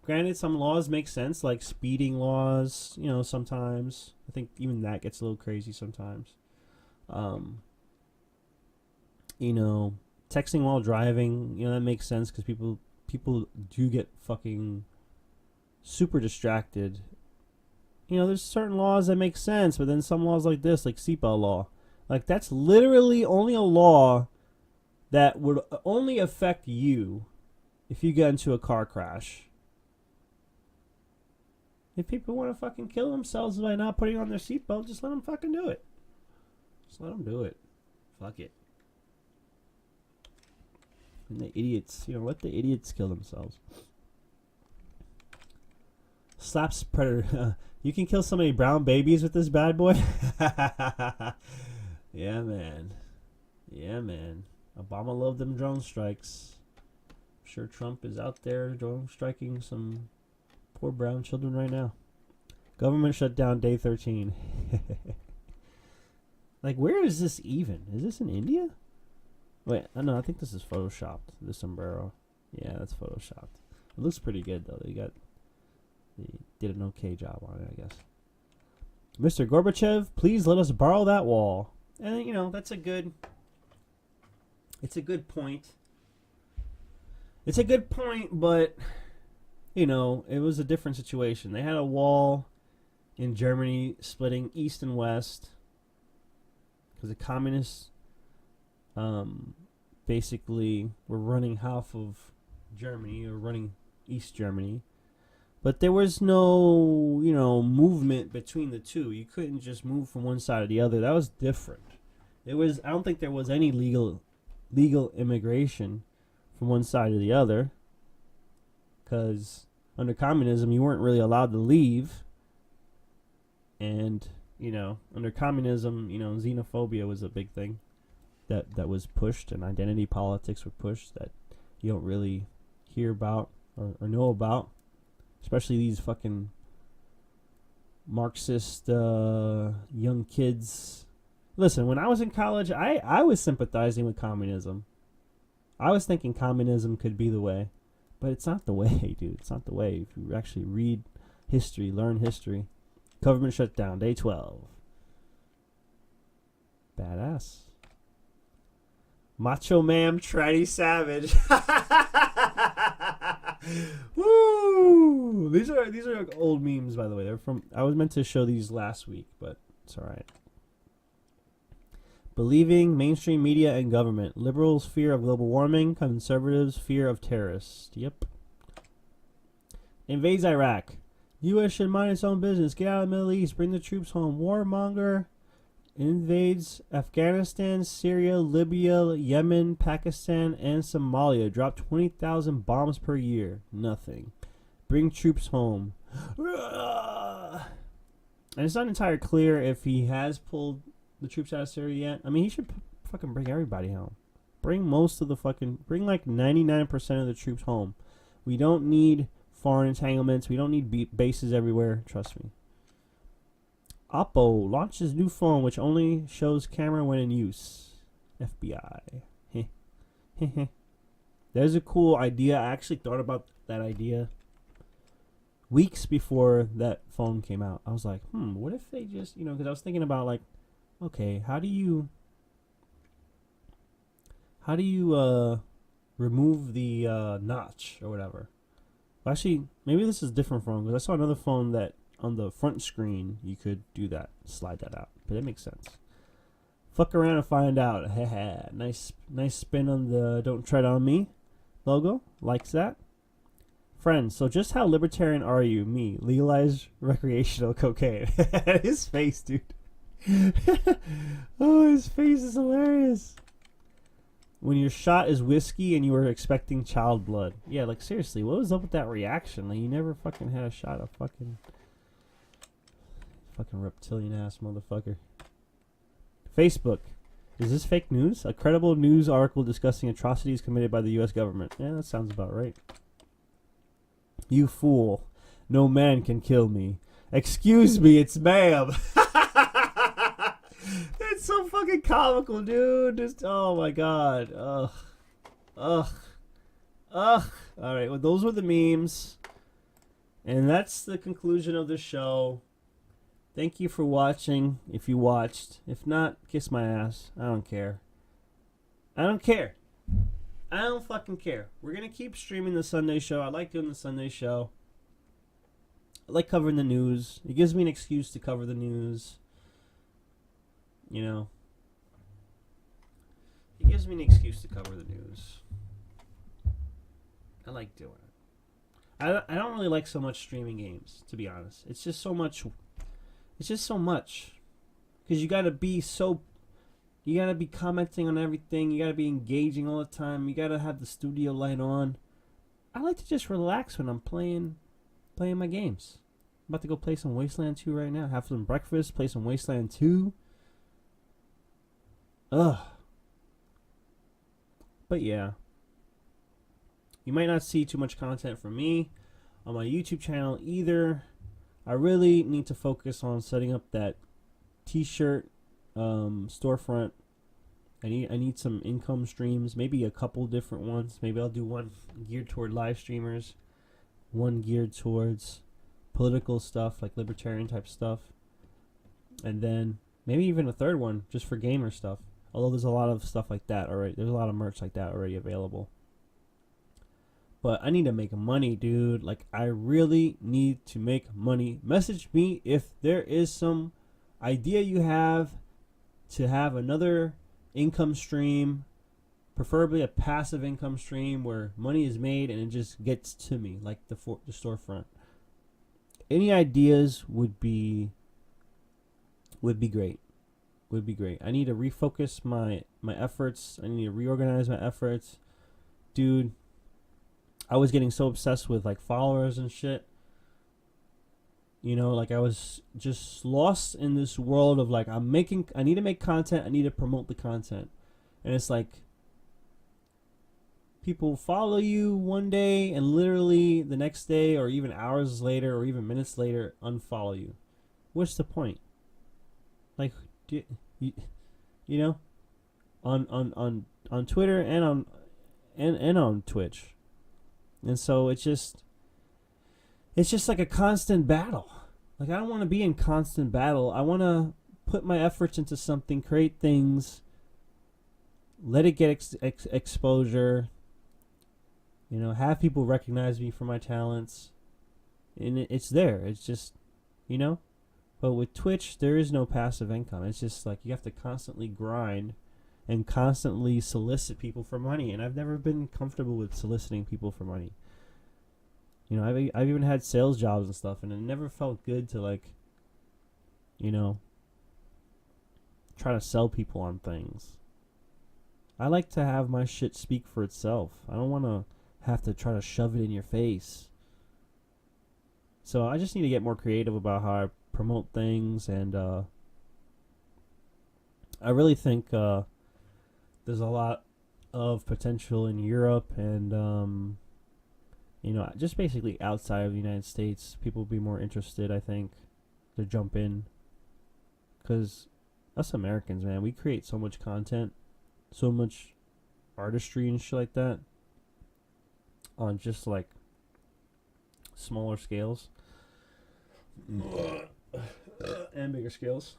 Granted, some laws make sense, like speeding laws, sometimes. I think even that gets a little crazy sometimes. Texting while driving, that makes sense because people do get fucking super distracted. There's certain laws that make sense, but then some laws like this, like seatbelt law, like that's literally only a law that would only affect you if you get into a car crash. If people want to fucking kill themselves by not putting on their seatbelt, just let them fucking do it. Just let them do it. Fuck it. And the idiots, let the idiots kill themselves. Slaps predator. You can kill so many brown babies with this bad boy. Yeah, man. Yeah, man. Obama loved them drone strikes. I'm sure Trump is out there drone striking some poor brown children right now. Government shutdown day 13. Like, where is this even? Is this in India? Wait, no, I think this is photoshopped. This sombrero. Yeah, that's photoshopped. It looks pretty good, though. They did an okay job on it, I guess. Mr. Gorbachev, please let us borrow that wall. And, that's a good... It's a good point. It's a good point, but, it was a different situation. They had a wall in Germany splitting east and west because the communists basically were running half of Germany, or running East Germany. But there was no, movement between the two. You couldn't just move from one side to the other. That was different. I don't think there was any legal immigration from one side to the other, because under communism you weren't really allowed to leave, and You know, under communism, you know, xenophobia was a big thing that was pushed, and identity politics were pushed that you don't really hear about or know about, especially these fucking Marxist young kids. Listen, when I was in college, I was sympathizing with communism. I was thinking communism could be the way, but it's not the way, dude. It's not the way. If you actually read history, learn history. Government shutdown, day 12. Badass. Macho Man, Tranny Savage. Woo! These are old memes, by the way. They're from. I was meant to show these last week, but it's all right. Believing mainstream media and government. Liberals' fear of global warming. Conservatives' fear of terrorists. Yep. Invades Iraq. U.S. should mind its own business. Get out of the Middle East. Bring the troops home. Warmonger invades Afghanistan, Syria, Libya, Yemen, Pakistan, and Somalia. Drop 20,000 bombs per year. Nothing. Bring troops home. And it's not entirely clear if he has pulled the troops out of Syria yet. I mean, he should fucking bring everybody home. Bring most of the fucking... Bring like 99% of the troops home. We don't need foreign entanglements. We don't need bases everywhere. Trust me. Oppo launches new phone which only shows camera when in use. FBI. There's a cool idea. I actually thought about that idea weeks before that phone came out. I was like, what if they just, you know, because I was thinking about like, okay, how do you remove the notch or whatever? Well, actually, maybe this is a different phone because I saw another phone that on the front screen you could do that, slide that out. But it makes sense. Fuck around and find out. nice spin on the "Don't Tread on Me" logo. Likes that. Friends, so just how libertarian are you? Me, legalize recreational cocaine. His face, dude. Oh, his face is hilarious. When your shot is whiskey and you were expecting child blood. Yeah, like seriously, what was up with that reaction? Like you never fucking had a shot of fucking reptilian ass motherfucker. Facebook. Is this fake news? A credible news article discussing atrocities committed by the U.S. government. Yeah, that sounds about right. You fool. No man can kill me. Excuse me, it's ma'am. It's so fucking comical, dude. Just, oh my god. Ugh. Alright, well, those were the memes. And that's the conclusion of the show. Thank you for watching, if you watched. If not, kiss my ass. I don't care. I don't fucking care. We're going to keep streaming the Sunday show. I like doing the Sunday show. I like covering the news. It gives me an excuse to cover the news. You know. It gives me an excuse to cover the news. I like doing it. I don't really like so much streaming games, to be honest. It's just so much. Because you gotta be commenting on everything. You gotta be engaging all the time. You gotta have the studio light on. I like to just relax when I'm playing my games. I'm about to go play some Wasteland 2 right now. Have some breakfast, play some Wasteland 2. Ugh. But yeah. You might not see too much content from me on my YouTube channel either. I really need to focus on setting up that t-shirt storefront. I need some income streams, maybe a couple different ones. Maybe I'll do one geared toward live streamers, one geared towards political stuff, like libertarian type stuff, and then maybe even a third one just for gamer stuff. Although there's a lot of stuff like that already. There's a lot of merch like that already available. But I need to make money, dude. Like, I really need to make money. Message me if there is some idea you have to have another income stream, preferably a passive income stream where money is made and it just gets to me, like the storefront. Any ideas would be great. Would be great. I need to refocus my efforts. I need to reorganize my efforts. Dude, I was getting so obsessed with like followers and shit. You know, like I was just lost in this world of like, I need to make content, I need to promote the content. And it's like, people follow you one day and literally the next day or even hours later or even minutes later unfollow you. What's the point? Like, you know, on Twitter and on Twitch. And so it's just like a constant battle. Like, I don't want to be in constant battle. I want to put my efforts into something, create things, let it get exposure, you know, have people recognize me for my talents. And it's there. It's just, you know. But with Twitch, there is no passive income. It's just like you have to constantly grind and constantly solicit people for money. And I've never been comfortable with soliciting people for money. You know, I've even had sales jobs and stuff, and it never felt good to, like, you know, try to sell people on things. I like to have my shit speak for itself. I don't want to have to try to shove it in your face. So I just need to get more creative about how I promote things, and I really think there's a lot of potential in Europe and you know, just basically outside of the United States. People will be more interested, I think, to jump in, because us Americans, man, we create so much content, so much artistry and shit like that on just like smaller scales and bigger scales.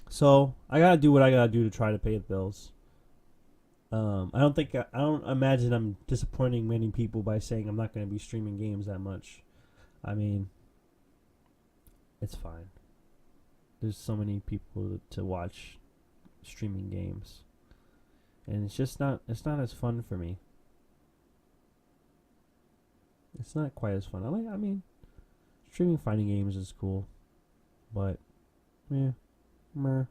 So I gotta do what I gotta do to try to pay the bills. I don't imagine I'm disappointing many people by saying I'm not going to be streaming games that much. I mean, it's fine. There's so many people to watch streaming games, and it's not as fun for me. It's not quite as fun. I mean, streaming fighting games is cool, but yeah, meh.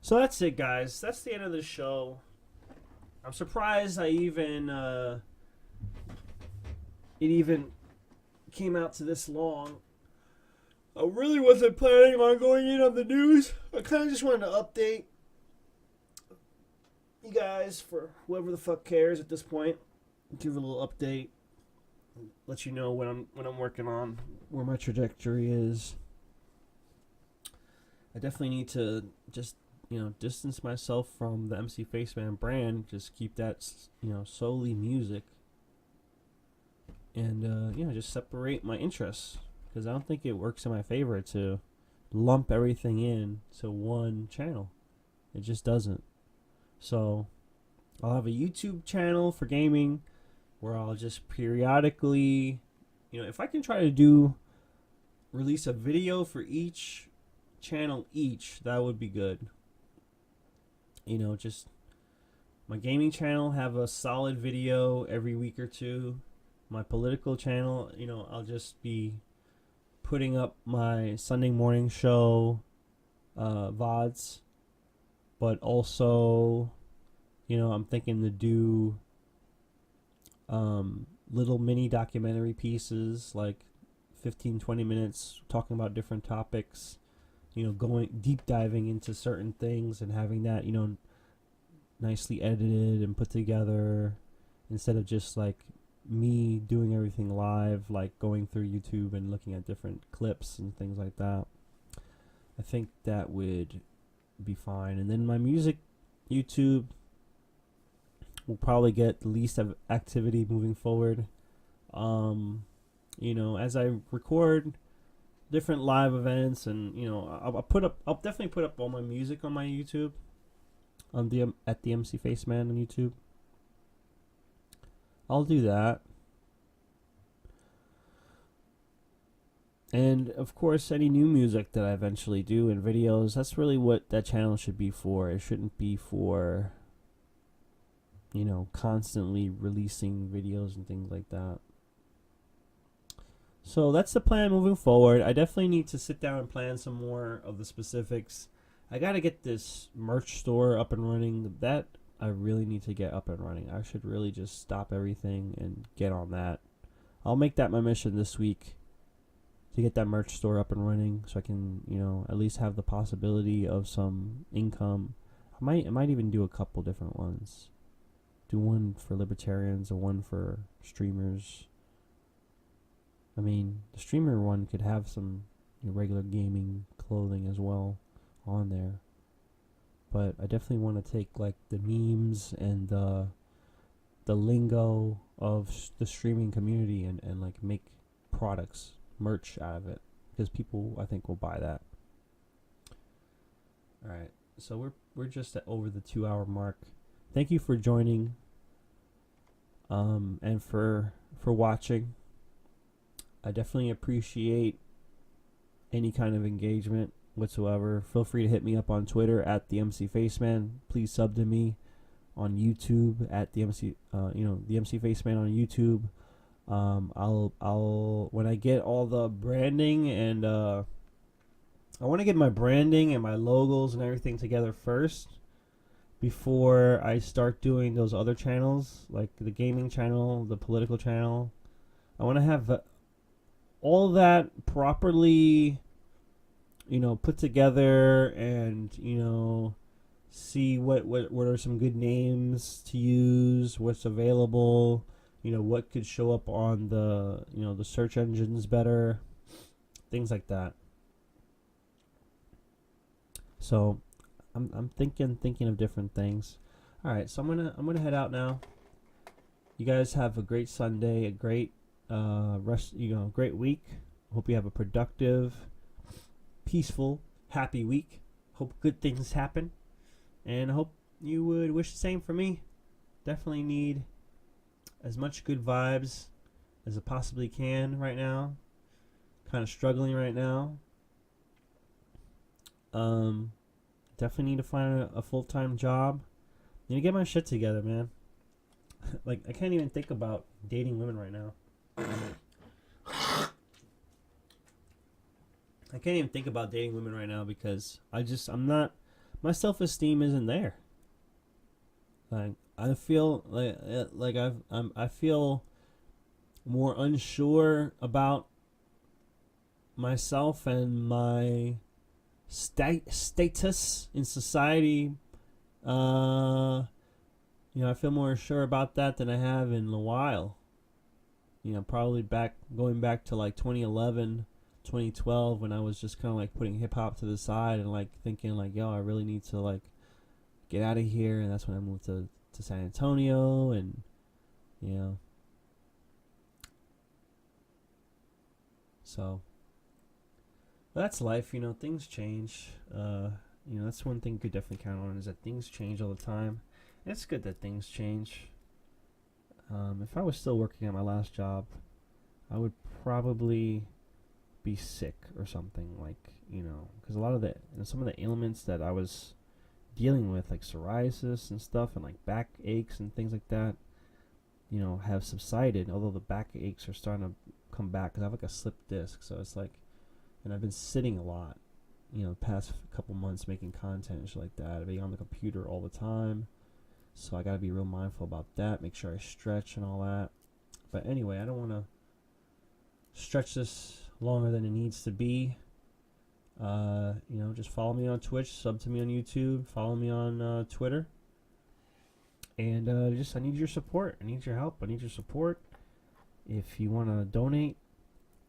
So that's it, guys. That's the end of the show. I'm surprised it even came out to this long. I really wasn't planning on going in on the news. I kind of just wanted to update you guys, for whoever the fuck cares at this point. Give a little update, let you know what I'm working on, where my trajectory is. I definitely need to just, you know, distance myself from the MC Faceman brand. Just keep that, you know, solely music. And, you know, just separate my interests. Because I don't think it works in my favor to lump everything in to one channel. It just doesn't. So, I'll have a YouTube channel for gaming where I'll just periodically, you know, if I can try to release a video for each channel that would be good. You know, just my gaming channel, have a solid video every week or two. My political channel, you know, I'll just be putting up my Sunday morning show VODs. But also, you know, I'm thinking to do little mini documentary pieces, like 15-20 minutes, talking about different topics. You know, going deep diving into certain things and having that, you know, nicely edited and put together, instead of just like me doing everything live, like going through YouTube and looking at different clips and things like that. I think that would be fine. And then my music YouTube will probably get the least of activity moving forward. You know, as I record different live events, and you know, I'll definitely put up all my music on my YouTube, at the MC Faceman on YouTube. I'll do that. And of course, any new music that I eventually do and videos, that's really what that channel should be for. It shouldn't be for, you know, constantly releasing videos and things like that. So that's the plan moving forward. I definitely need to sit down and plan some more of the specifics. I gotta get this merch store up and running. That I really need to get up and running. I should really just stop everything and get on that. I'll make that my mission this week. to get that merch store up and running, so I can, you know, at least have the possibility of some income. I might even do a couple different ones. Do one for libertarians and one for streamers. I mean, the streamer one could have some, you know, regular gaming clothing as well on there. But I definitely want to take like the memes and the lingo of the streaming community and like make products, merch out of it, because people, I think, will buy that. All right, so we're just over the 2-hour mark. Thank you for joining, and for watching. I definitely appreciate any kind of engagement whatsoever. Feel free to hit me up on Twitter at the MC Faceman. Please sub to me on YouTube at the MC, the MC Faceman on YouTube. I'll when I get all the branding and I want to get my branding and my logos and everything together first before I start doing those other channels, like the gaming channel, the political channel. I want to have all that properly, you know, put together, and, you know, see what are some good names to use, what's available, you know, what could show up on the, you know, the search engines better, things like that. So I'm thinking of different things. All right, so I'm gonna head out now. You guys have a great Sunday, a great great week. Hope you have a productive, peaceful, happy week. Hope good things happen, and I hope you would wish the same for me. Definitely need as much good vibes as I possibly can right now. Kind of struggling right now. Definitely need to find a full-time job. Need to get my shit together, man. Like, I can't even think about dating women right now. I can't even think about dating women right now because I'm not, my self-esteem isn't there. Like, I feel I feel more unsure about myself and my status in society. I feel more sure about that than I have in a while. Probably going back to like 2011, 2012, when I was just kind of like putting hip hop to the side and like thinking like, yo, I really need to like get out of here. And that's when I moved to San Antonio, and so that's life. Things change. That's one thing you could definitely count on, is that things change all the time. And it's good that things change. If I was still working at my last job, I would probably be sick or something, like, because a lot of some of the ailments that I was dealing with, like psoriasis and stuff, and like back aches and things like that, have subsided, although the back aches are starting to come back because I have like a slipped disc. So it's like, and I've been sitting a lot, the past couple months making content and shit like that, being on the computer all the time. So I gotta be real mindful about that, make sure I stretch and all that. But anyway, I don't want to stretch this longer than it needs to be. Just follow me on Twitch, sub to me on YouTube, follow me on Twitter. And I need your support. I need your help. I need your support. If you want to donate,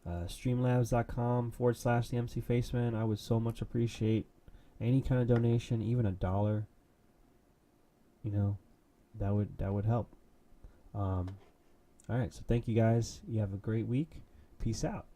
streamlabs.com/the MC Faceman. I would so much appreciate any kind of donation, even $1. That would help. All right, so thank you guys. You have a great week. Peace out.